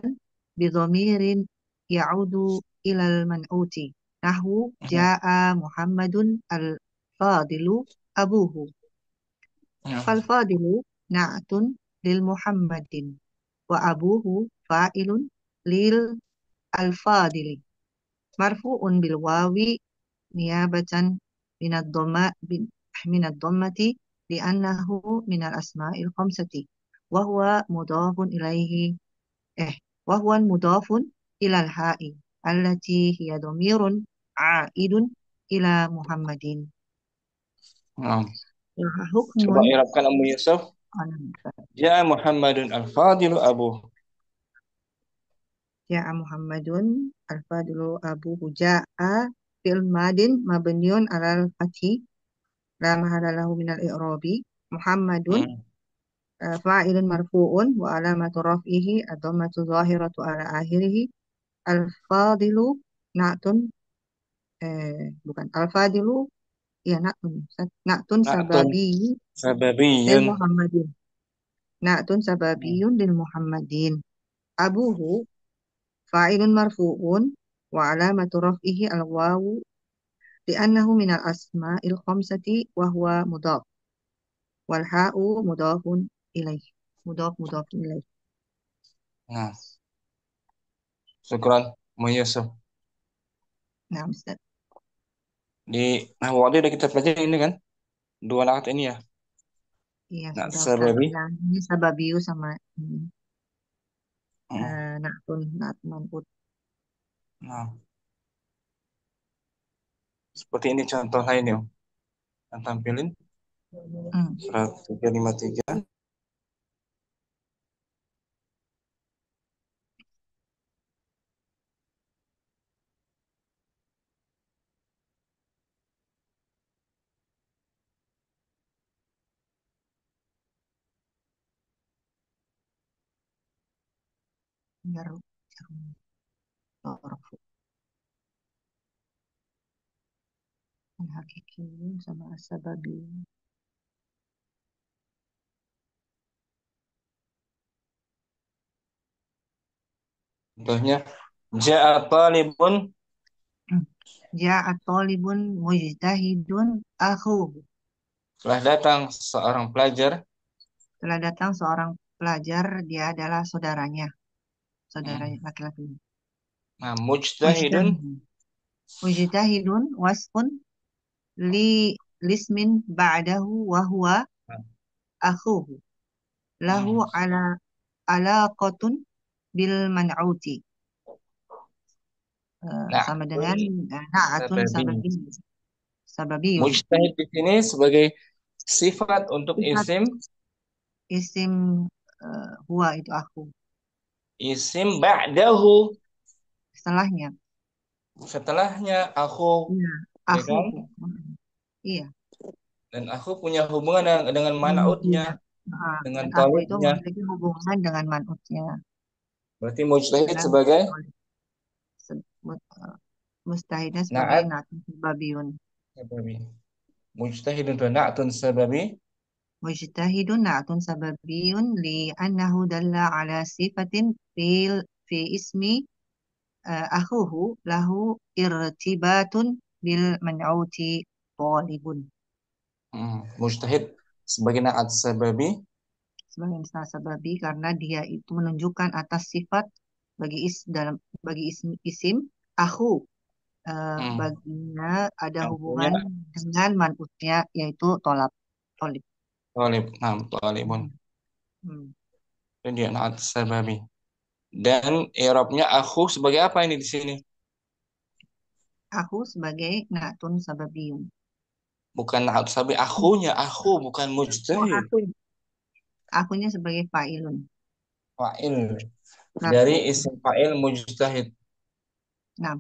bidhamirin yaudu ilal man'uti nahu ja'a Muhammadun al-fadilu abuhu. Nah, Fal-fadilu na'tun lil Muhammadin wa abuhu fa'ilun lil al-fadili marfu'un bil wawi niyabatan minad dhamma minad dhammati li'annahu minal asma'il khamsati wa huwa mudhafun ilaihi wa huwa mudhafun ilal ha'i allati hiya dhamirun a'idun ila Muhammadin. nah. Wa Coba hukmun irapkan Ummu Yusuf. Ja'a Muhammadun al-fadilu abu. Ja'a Muhammadun al-fadlu abuhu ja'a fil madin mabniun alal fathi la mahala lahu minal i'rabi Muhammadun fa'ilun marfu'un wa alamatu raf'ihi ad-dhammatu zahiratu ala akhirih Al-fadilu na'tun bukan al-fadilu ya na'tun na'tun Na'tun sababiyun lil sababiyun. Muhammadin. Na'tun sababiyun lil Muhammadin. Abuhu fa'ilun marfu'un wa alamatu raf'ihi al-wawu li'annahu minal asma'il khamsati wa huwa mudhaf wal ha'u mudhafun ilaih. Mudhafun ilaih. Nah, syukran Mu Yusuf. Nah, Ustaz. Di Nahwu udah kita pelajari ini kan? Dua nakat ini ya. Iya, Nak sudah Ustaz. sababi. Nah, ini sababiyu sama Hmm. na'tun man'ut. Nah, seperti ini contoh lain ya. Yang tampilin surat 353. Jarum Torofu. Hakiki sama sababi. Contohnya ja'a talibun. Ja'a talibun mujtahidun akhuhu. Telah datang seorang pelajar. Telah datang seorang pelajar, dia adalah saudaranya, saudara laki-laki. Nah, mujtahidun. Mujtahidun wasfun lismin ba'dahu wa huwa akhuhu. Lahu ala alaqatun bil man'uti. Sama dengan na'atun sababiyun. Mujtahid di sini sebagai sifat untuk Sifat isim. Isim huwa itu aku. Isim ba'dahu. Setelahnya aku. Iya, Ya aku. kan? Iya. Dan aku punya hubungan dengan man'utnya. Dengan Dan aku itu talibnya. memiliki hubungan dengan man'utnya. Berarti mujtahid Dan sebagai mustahidnya sebagai na'at na'atun sababiyun. sababi. Mujtahidun itu na'atun sababi. Mujtahidun na'atun sababiyun li'annahu dalla ala sifatin fi ismi akhuhu lahu irtibatun bil man'uti talibun. Mujtahid sebagai na'at sababi. Sebagai sababi karena dia itu menunjukkan atas sifat bagi isim akhu. Baginya ada hubungan dengan man'utnya yaitu tolib. Talib, talibun. Dan dia na'at sababi. Dan i'rabnya akhu sebagai apa ini di sini? Akhu sebagai na'tun sababiyun. Bukan na'at sababi, akhunya akhu bukan mujtahid. Akunya sebagai fa'ilun. Fa'il. Dari isim fa'il mujtahid. Nah.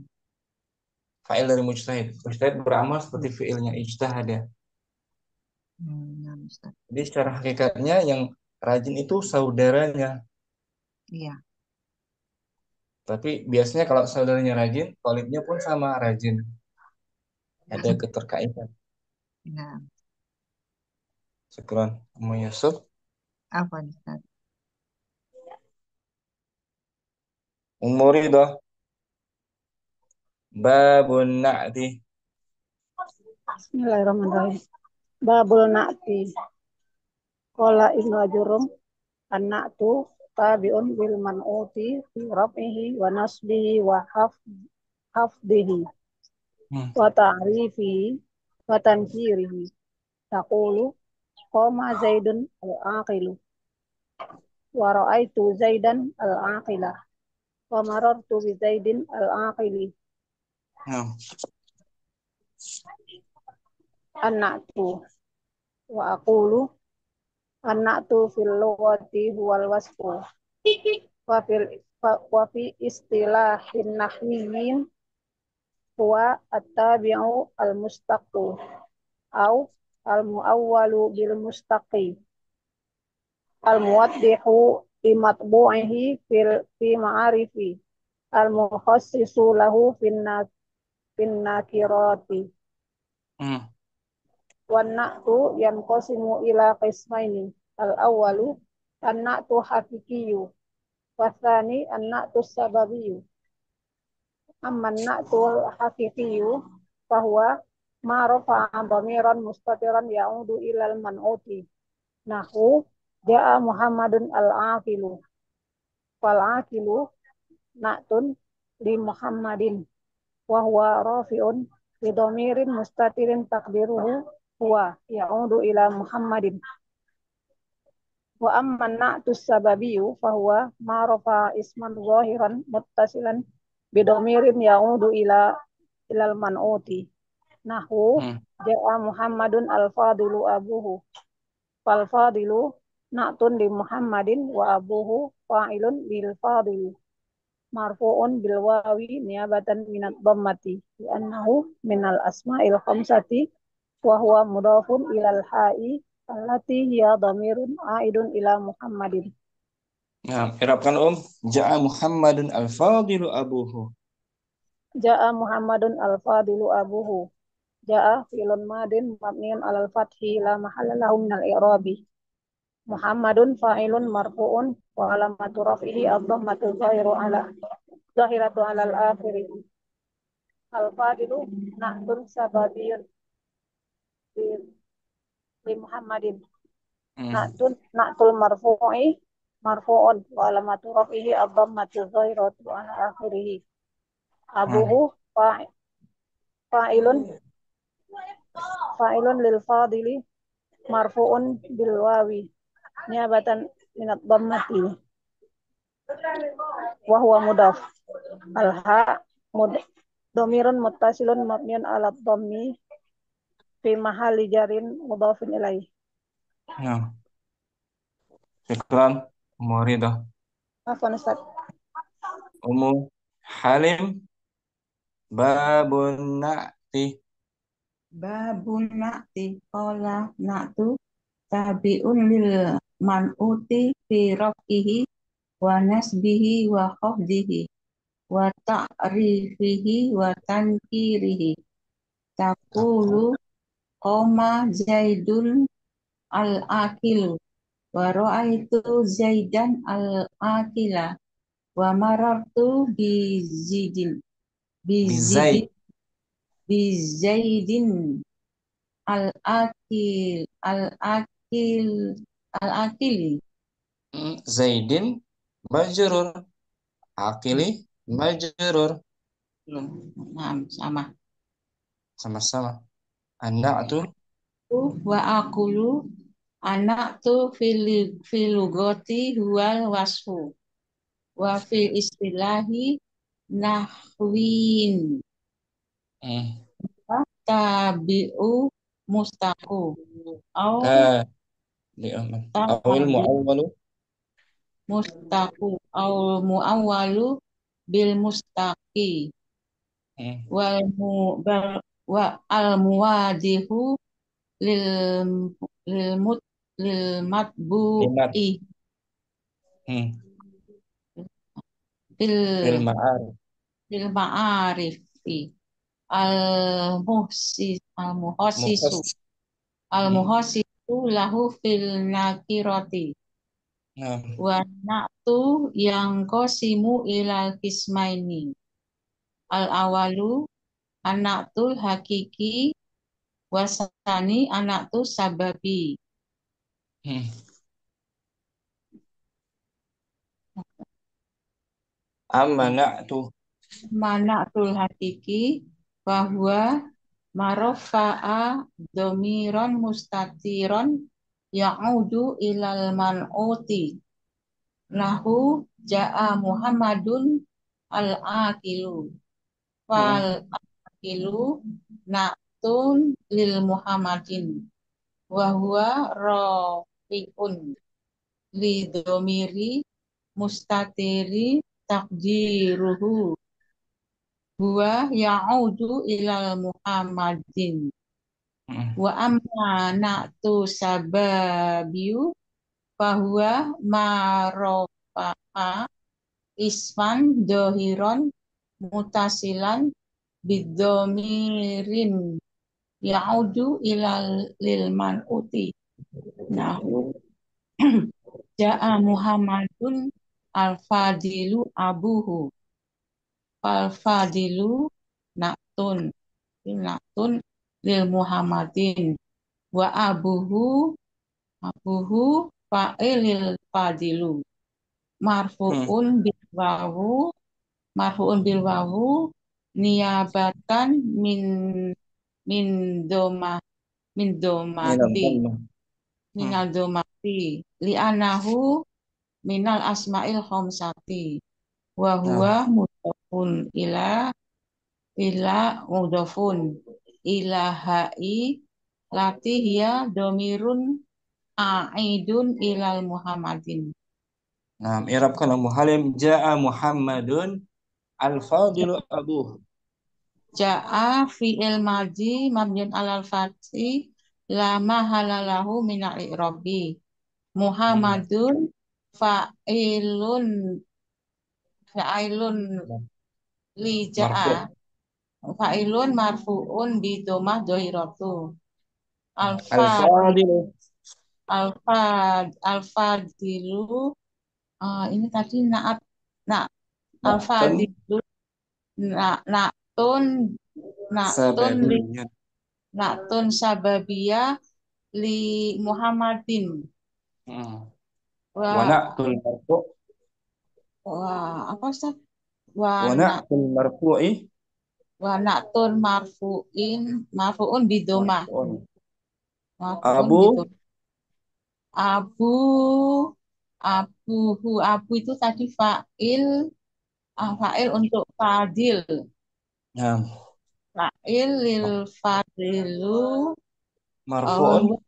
Fa'il dari mujtahid. Mujtahid beramal seperti fi'ilnya ijtihad ya. Jadi secara hakikatnya yang rajin itu saudaranya. Iya. Tapi biasanya kalau saudaranya rajin, talibnya pun sama rajin. Ada keterkaitan. Nah. Syukran, Mu Yusuf. Apa Ustaz? Umuridah. Babun na'ti. Bismillahirrahmanirrahim. Babul na'ti. Qala Ibnu Ajurum an-na'tu tabi'un bil man'uti fi raf'ihi wa nasbihi wa hafdihi wa ta'rifihi wa tankirihi. Taqulu qama Zaidun al-aqilu wa ra'aitu Zaidan al-aqila wa marartu bi Zaidin al-aqili. An-na'tu wa aqulu an-na'tu fil lughati huwal wasfu wa fi istilahin nahwiyyin huwa at-tabi'u al-mustaqu au al-muawwalu bil mustaqi al-muwaddihu fi matbu'ihi fi ma'arifi al-mukhassisu lahu finnakirati. Wan na'tu yanqasimu ila qismaini. Al-awwalu an-na'tu haqiqiyyu watsani an-na'tu sababiyyu. Amma an-na'tu haqiqiyyu fahuwa ma rafa'a dhamiran mustatiran ya'udu ilal man'uti. Nahu ja'a Muhammadun al-aqilu. Fal aqilu na'tun li Muhammadin wa huwa rafi'un bi dhamirin mustatirin taqdiruhu huwa ya'udu ila Muhammadin. Wa amma na'tu sababiyyu fahuwa ma rafa'a isman zahiran muttasilan bi dhamirin ya'udu ilal man'uti. Nahu ja'a Muhammadun al-fadilu abuhu. Fal fadilu na'tun li Muhammadin wa abuhu fa'ilun lil fadili marfu'un bil wawi niyabatan minat dhammati li'annahu minal asma'il khamsati wa huwa mudhafun ilal ha'i allati hiya dhamirun a'idun ila Muhammadin. Nah, irapkan Ja'a Muhammadun al-fadilu abuhu. Ja'a Muhammadun al-fadilu abuhu. Ja'a fi'lun madin mabniun alal fathi la mahalla lahu minal i'rabi. Muhammadun fa'ilun marfu'un wa alamatu raf'ihi ad-dhammatu zahiratu alal akhiri. Al-fadilu na'tun sababiyun li Muhammadin. Na'tul marfu'un wa alamatu raf'ihi ad-dhammatu zahiratu ala akhirih. Abuhu fa'ilun lil fadili marfu'un bil wawi niyabatan minat dhammati wa huwa mudhaf. Al-ha dhamirun muttasilun mabniun ala dhammi fi mahalli jarin mudhafin ilaih. Nah, syukran Muridah. Afwan Ustaz. Ummu Halim, babun na'ti. Babun na'ti qala na'tu tabi'un lil man'uti fi raf'ihi wa nasbihi wa khafdihi wa ta'rifihi wa tankirihi. Taqulu qoma Zaidun al-akilu wa ra'aitu Zaidan al-akila wa marartu bi Zaidin al-akili. Zaidin majrur, akili majrur. Sama-sama. An-na'tu Wa akulu anak tu filugoti huwal wasfu wa fil istilahi nahwin tabi'u mustaku au awil mu'awwalu mustaku au mu'awwalu bil mustaqi wa al muwadihu lil matbu'i fil ma'arifi al muhassisu lahu fil nakirati wa na'tu yang qasimu ilal kismaini al awalu anaktul hakiki wasani anaktu sababi. Mana'tul hakiki bahwa marofa'a domiron mustatiron ya'udu ilal man'uti lahu ja'a Muhammadun al-akilu fal akilu na'tun lil Muhammadin wa huwa rafi'un li domiri mustatiri takdiruhu huwa ya'udu ilal Muhammadin wa amma na'tu sababiyu fahuwa marofa'a isman dohiron mutasilan bidomirin yaudu ilal lil man'uti nahu ja'a Muhammadun al-fadilu abuhu al-fadilu naktun naktun lil Muhammadin wa abuhu fa'ilil fadilu marfu'un bil wawu niabatan min doma min Minal domati dhammah. minal domati li'anahu minal asma'il khamsati wa Nah, huwa mudhafun ila mudhafun ila ha'i lati hiya domirun a'idun ilal Muhammadin. nah, i'rab kalau Halim ja'a Muhammadun al-fadilu abuh. Ja'a fi'il madhi mabniun alal fathi la mahalalahu minal i'rabi. Muhammadun fa'ilun fa'ilun li ja'a Marfu'. fa'ilun marfu'un bi domah dohiratu. Al-fadilu. Alfadilu ini tadi naat Naktun alfadilu naktun li sababiyya. naktun sababiyah li Muhammadin Wa wa na'tul marfu' apa Ustaz wa na'tul marfu'i wa naktun marfu'un bidomah marfu'un. marfu'un Abu bidomah abu abu itu tadi fa'il untuk fadil nah, fa'il lil fadilu marfu'un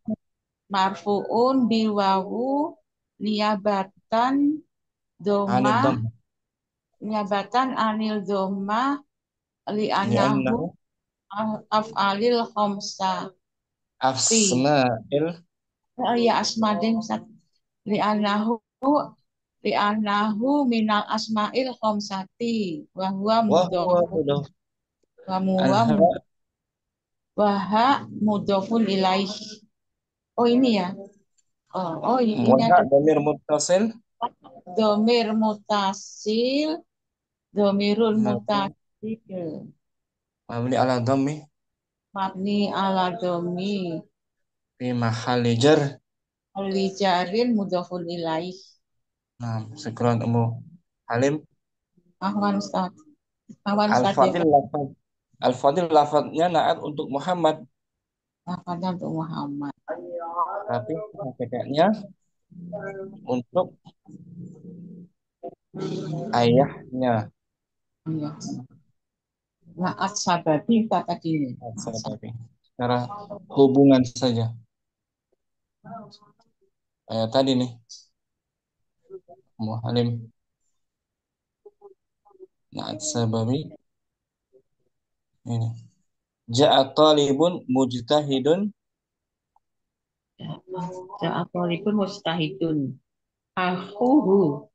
marfu'un biwawu niabatan anid doma dhamm niabatan anil doma li'anahu li'annahu af'alil khamsati asma'il ya asmadin li'anahu minal asma'il khamsati wa huwa wa huwa mudhaf mudhafun ilaih. Oh ini ya. Ini wa ada dhamir muttasil domirul mabni mutasil ala dhammi mabni ala domi fi mahalli jar. alijarin mudhafun ilaih. Nah, syukran Ummu Halim. Ahwan Ustaz ya Al-Fadil lafaz Al-Fadil lafaznya na'at untuk Muhammad, lafaznya untuk Muhammad tapi hakikatnya untuk ayahnya. iya naat sababi Pak tadi Sababi. Secara hubungan saja. Kayak tadi nih. Ummu Halim. Na'at sababi. Ini. Ja'a talibun mujtahidun. Ja'a talibun mustahidun akhuhu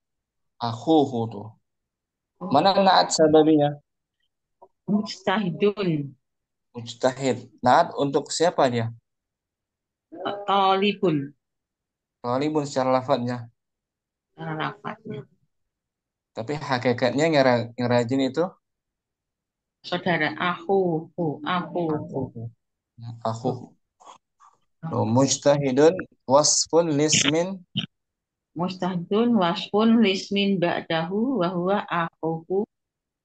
Akhuhu tuh. Mana na'at sababinya? mustahidun Mujtahid. Na'at untuk siapa dia? talibun Talibun secara lafadznya. cara lafaznya Tapi hakikatnya ngerajin itu saudara akhuhu akhu. Mujtahidun wasfun lismin mustahidun wasfun lismin ba'dahu wa huwa akhuhu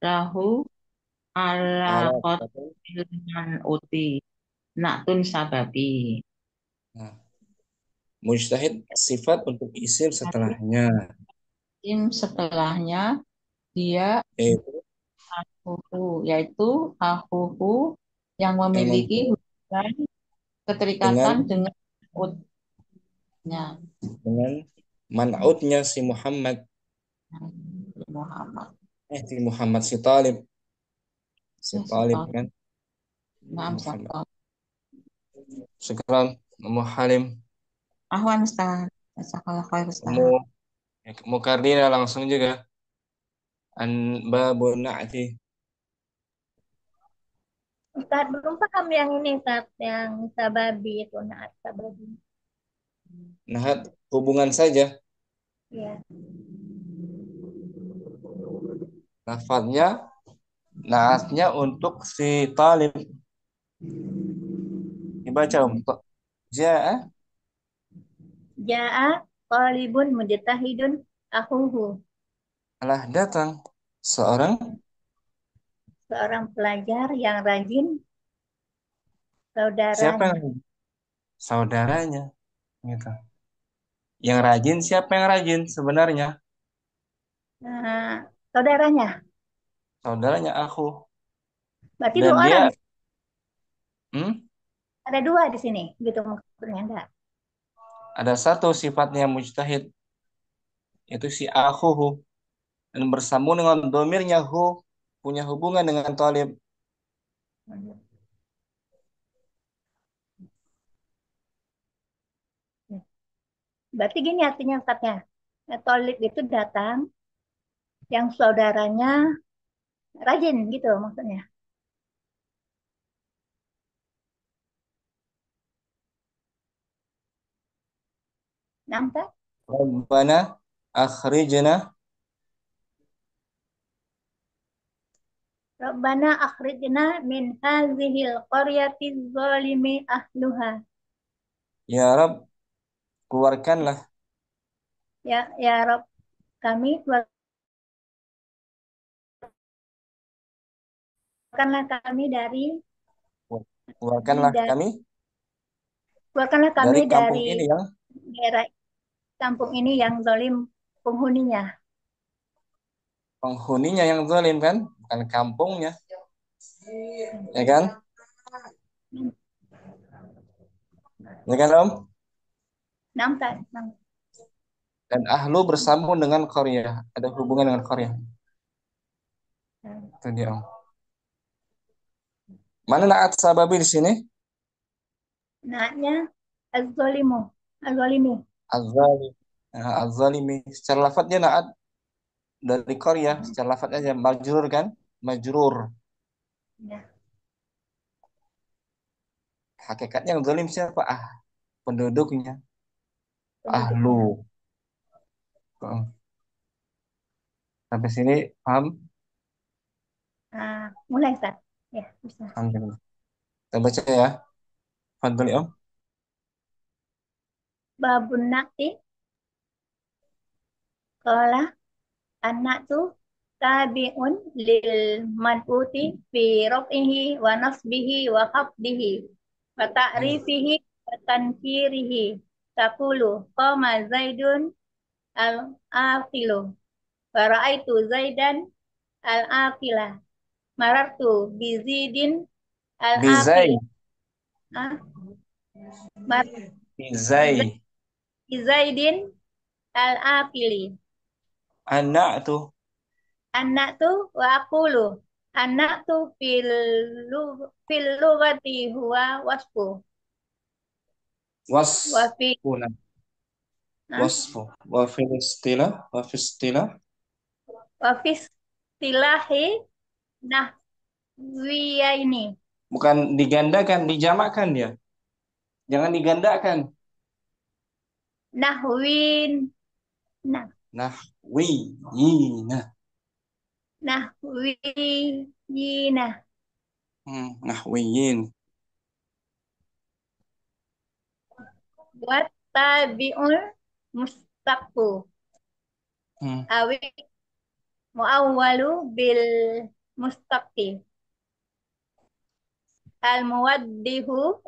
lahu ala ala qatil man'uti naktun sababi. Nah, mujtahid sifat untuk isim setelahnya. Isim setelahnya dia yaitu akhuhu yang memiliki hubungan keterikatan dengan utnya dengan man'utnya si Muhammad. Si Muhammad si Talib. Si Talib kan. Muhammad. Syukran Ummu Halim. Ahwan Ustaz. Jazakallah khair Ustaz. Ummu Kardina langsung juga. An babun na'ti. Ustaz, belum paham yang ini, Ustaz. Yang sababi itu, naat sababi. Nahat hubungan saja. Ya. Lafadznya, naatnya untuk si talib. Dibaca Ja'a Ja'a talibun mujtahidun akhuhu. telah datang seorang Seorang pelajar yang rajin, siapa saudaranya. yang saudaranya gitu. Yang rajin siapa yang rajin sebenarnya? Nah, saudaranya. Saudaranya aku. Berarti Dan dua orang dia di sini. Ada dua di sini, gitu maksudnya enggak? ada satu sifatnya mujtahid, itu si akhuhu, dan bersambung dengan domirnya hu, punya hubungan dengan talib. Berarti gini artinya Ustaznya. Talib itu datang, yang saudaranya rajin gitu maksudnya. Nampak? Rabbana akhrijna Rabbana akhrijna min hazihil qaryati zalimi ahluha. ya Rabb, keluarkanlah Ya Rabb, kami keluarkanlah kami dari keluarkanlah kami keluarkanlah kami dari kampung dari ini yang daerah kampung ini yang zalim penghuninya. penghuninya yang zalim, kan, bukan kampungnya, ya kan, ya kan Om? Nampak? Dan ahlu bersambung dengan Korea, ada hubungan dengan Korea. Itu dia Om. Mana naat sababi di sini? Naatnya az-zalimu, az-zalimi. Az-zalim. Nah, az-zalimi. Secara lafaz dia naat dari Korea. Secara lafaz aja majrur, kan? Majrur. Ya. Hakikatnya yang zalim siapa? Penduduknya. Penduduknya. Ahlu. Sampai sini paham? Mulai Ustaz. Ya, bisa. Alhamdulillah. Kita baca ya. Fadli Om. Babun nakti, qala anak tu tabi'un lil man'uti fi raf'ihi wa nasbihi wa khafdihi wa ta'rifihi wa tankirihi. Taqulu qama Zaidun al-aqilu wa ra'aitu Zaidan al-aqilah. Marartu bi Zidin Bizai. al-aqili. Ah, Marartu Bizai. bi Zaidin al-aqili. Anak tuh. Anak tu wa aqulu. Anak tu fil lughati huwa wasfu. Wa fi Wasfuna. ah, Wasfu. Wa fil istilah. Wa fil istilah. wa fi istilahi nahwiyaini. Bukan digandakan, dijamakkan dia. Jangan digandakan. Nahwin nah Nahwiyina. nahwiyina. Nahwiyin. Wa tabi'ul mustaqu. Awi muawwalu bil mustaqi. Al muwaddihu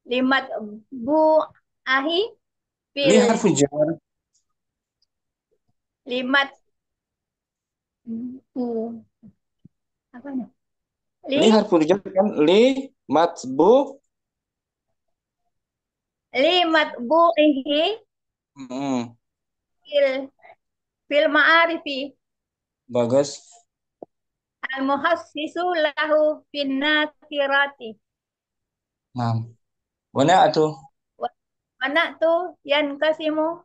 limat bu ahi Li fil harfu jar. limat bu apa nih? Li harfu jar, kan? Li matbu. Limat bu ihi Hmm, fil fil ma'arifi bagus. al muhassisu lahu fin nakirati. Nah, mana tuh? Anak tu yan kasimu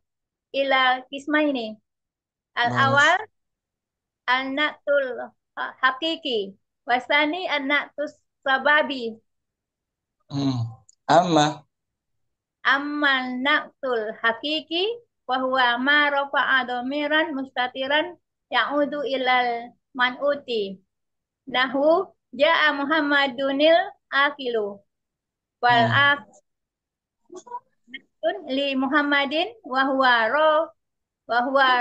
ila kismaini. Al-awal an-na'tul hakiki. Wasani an-na'tus sababi. Amma Ammal na'tul hakiki fahuwa ma rafa'a dhamiran mustatiran ya'udu ilal man'uti. Nahu ja'a Muhammadunil akilu wal akun li Muhammadin wa huwa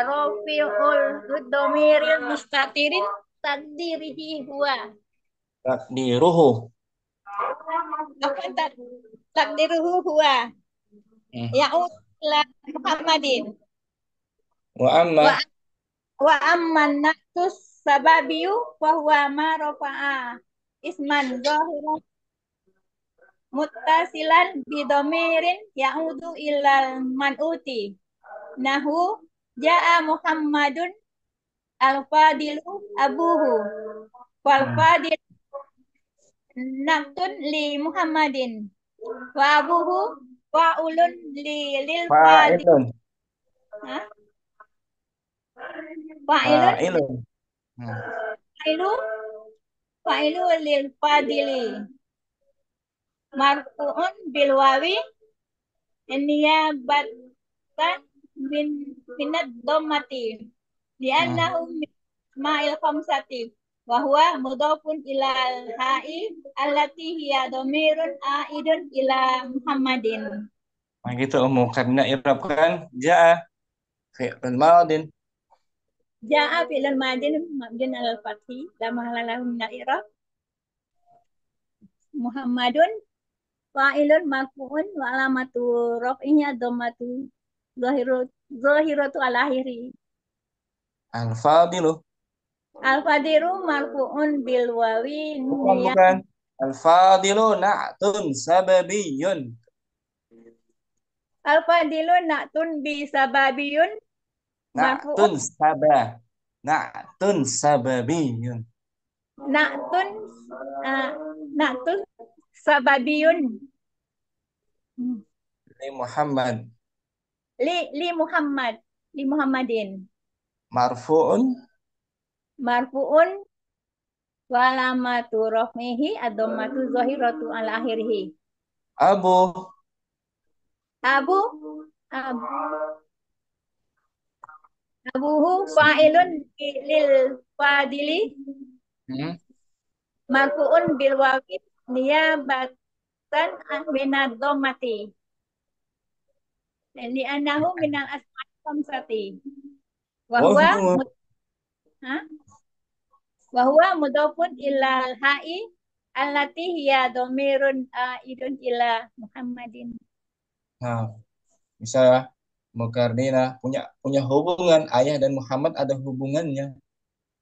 rafi'ul dhamiril mustatirin takdirihi huwa. takdiruhu. Apa takdiruhu huwa? Ya'ud ila Muhammadin. Wa amma Wa amman naqtus sababiyu wa huwa ma rafa'a isman zahiran muttasilan bidomirin ya'udu ilal man'uti. Nahu ja'a Muhammadun al-fadilu abuhu wal fadil naqtun li Muhammadin wa abuhu wa ulun lil fadil. fa'ilun. Hah? Fa'ilun Fa'ilun. fa'ilu lil fadili marfu'un bil wawi niyabatan minad dhammati li'annahu min ma'il khamsati wa huwa mudhafun ilal ha'i allati hiya dhamirun a'idun ila Muhammadin. Nah gitu Ummu, karena i'rab kan ja'a fi'il madin. Ja'a fi'lun madin mabniun 'alal fathi la mahalala lahu min al-i'rab. Muhammadun fa'ilun marfu'un wa alamatu raf'ihi dhammatu zahiratu ala akhiri. Al-fadilu. Al-fadiru marfu'un bil wawi Bukan. Al-fadilu na'tun sababiyun. Al-fadilu na'tun bi sababiyun marfu'un Na'tun sababiyun. Na'tun sababiyun Li Muhammad. li Muhammadin Marfu'un wa alamatu raf'ihi ad-dhammatu zahiratu ala akhirih. Abu Abuhu fa'ilun lil fadili marfu'un bil wawi niyabatan minad dhammati li'annahu minal asma'i khamsati wa huwa mudhafun ilal ha'i allati hiya dhamirun a'idun ila Muhammadin. Nah, bisa Mukardina punya hubungan ayah dan Muhammad ada hubungannya.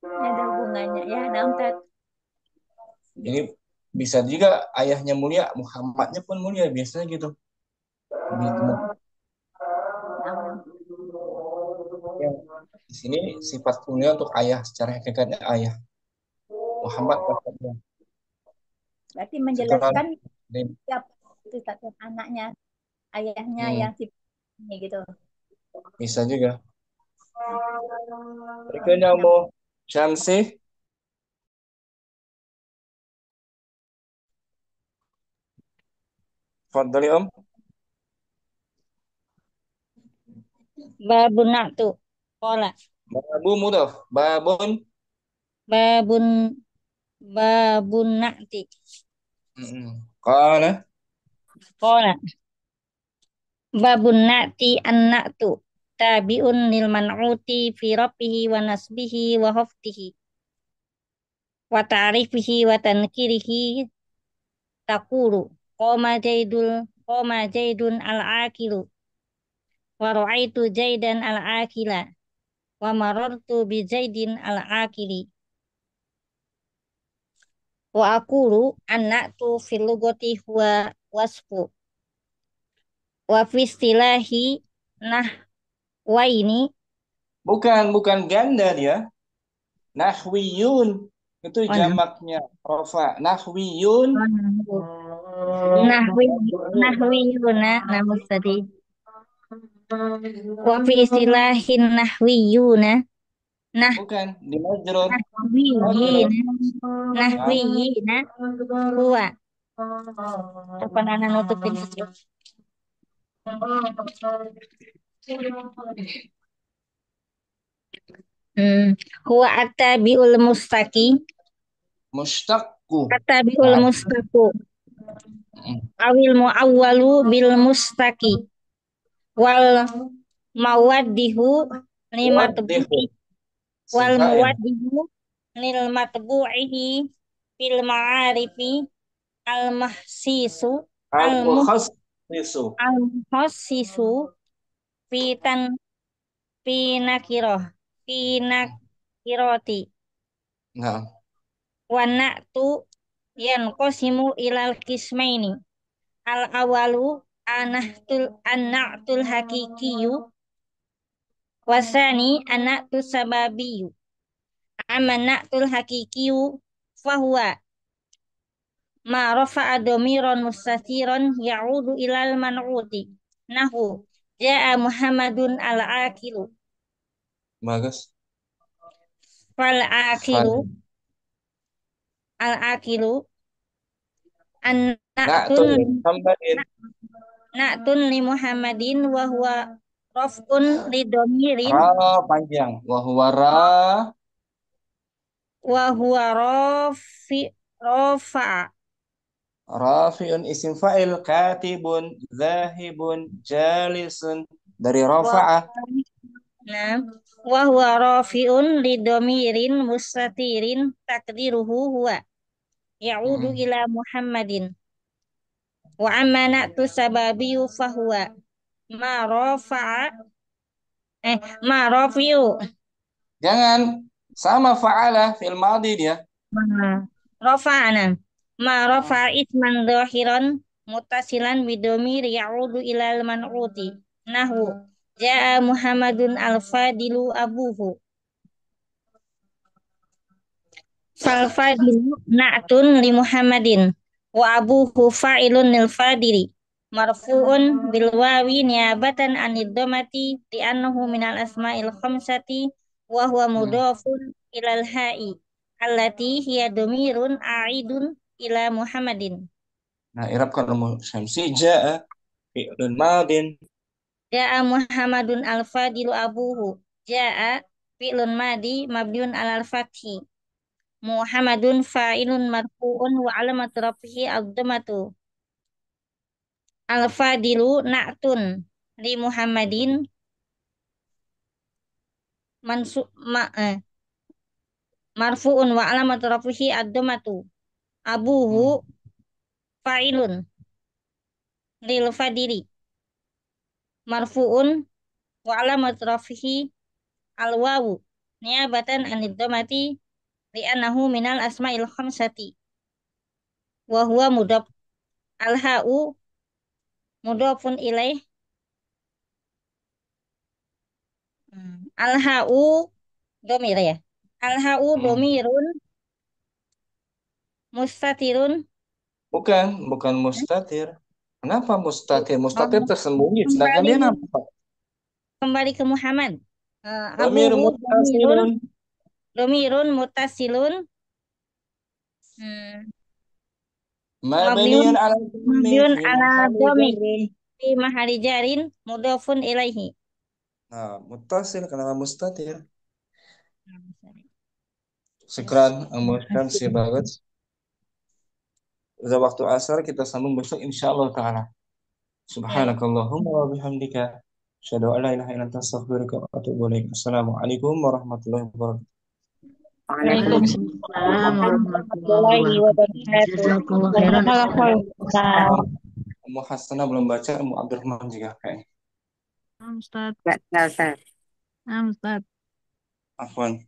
Ada hubungannya ya, namtat. Jadi bisa juga ayahnya mulia, Muhammadnya pun mulia, biasanya gitu. Yang di sini sifat mulia untuk ayah, secara hakikatnya ayah. Muhammad maksudnya. Berarti menjelaskan setiap anaknya, ayahnya yang sifatnya gitu. Bisa juga. Berikutnya mau Syamsi. Fadhali Om. Babun na'tu. Qala. Babu mudhaf. Babun na'ti. Qala. Babun na'ti an-na'tu. Tabi'un lil man'uti fi rafihi wa nasbihi wa haftihi. Wa ta'rifihi wa tankirihi taqulu. Qoma jaidun al-akilu. Wa ra'aitu jaidan al-akila. Wa marartu bi jaidin al-akili. Wa aqulu an-na'tu fil lugati huwa wasfu. Wa fi istilahi nahwaini. Bukan ganda dia. Nahwiyun. Itu jamaknya rofa. Nahwiyun. Nahwiyuna namus tadi. Wa fi istilahin nahwiyuna Nah, Bukan, di majrur. nahwiyina, Nah, nahwiyina, huwa. Kapan anak nutupin itu? Huwa at-tabi'ul mustaqi, mustaqqu. at-tabi'ul Nah, mustaqu, awil mu'awwalu bil mustaqi, wal mawaddihu limatbu'i, waddihu. wal Isim fa'il. muwaddihu lil matbu'ihi fil ma'arifi al mahsisu al Al-mukhassisu. muhassisu fi tan fi nakiroh fi nakiroti Nah, wa na'tu yanqasimu ilal kismaini al awalu an-na'tul hakikiyu wasani an-na'tu sababiyu amma na'tul hakikiyu fahuwa ma rafa'a domiron mustatiron ya'udu ilal man'uti nahu ja'a Muhammadun al-akilu bagus. fal Fal. akilu al-akilu Na'tun an-na'tun Muhammadin. na'tun li Muhammadin wa huwa raf'un li domirin Ra panjang. wa huwa rafa'a Rafi'un isim fa'il. Katibun. Zahibun. Jalisun. Dari wa rafa'ah. nah wa huwa rafi'un li domirin mustatirin takdiruhu huwa ya'udu ila Muhammadin wa amma na'tu sababiyu fahuwa ma rafa'a ma rafi'u Jangan. Sama fa'ala. Fil madhi dia. rafa'ana ma rafa'a isman dhahiran muttasilan bidomir ya'udu ilal man'uti nahu ja'a Muhammadun al-fadilu abuhu fal fadilu na'tun li Muhammadin wa abuhu fa'ilun lil fadili marfu'un bil wawi niyabatan anid dhamati li annahu minal asma'il khamsati wa huwa mudhafun ilal ha'i allati hiya dhamirun a'idun ila Muhammadin. Nah, i'rab kalau syamsi ja'a fi'lun madin. Ja'a Muhammadun al-fadilu abuhu. Ja'a fi'lun madi mabniun alal fathi. Muhammadun fa'ilun marfu'un wa alamat rafihi ad-dhammatu. Al-fadilu na'tun li Muhammadin mansu ma, marfu'un wa alamat rafihi ad-dhammatu. Abuhu fa'ilun lil fadili marfu'un wa alamat rafihi al-wawu niyabatan anid dhammati li'annahu minal asma'il khamsati wa huwa mudhaf al-ha'u mudhafun ilaih al-ha'u domir ya al-ha'u domirun mustatirun Bukan mustatir. Kenapa mustatir? Mustatir tersembunyi, sedangkan kembali dia nampak. kembali ke Muhammad Domir abuhu muttasilun. domirun mutasilun Mabniun ala mabniun fi ala mahalli domi jarrin. fi mahali jarin mudhafun ilaihi. Nah, muttasil kenapa mustatir? Syukran, Syamsi banget. Udah waktu asar, kita sambung besok insyaallah taala. Subhanakallahumma wa bihamdika asyhadu an la ilaha illa anta astaghfiruka wa atubu ilaik. Assalamualaikum warahmatullahi wabarakatuh. Waalaikumsalam warahmatullahi warahmatullahi wabarakatuh. wabarakatuh. Jazakallah khairan. Jazakallah Ummu Hasanah belum baca, Ummu Abdurrahman juga kayaknya. Ustaz. Ustaz. Ustaz. Afwan.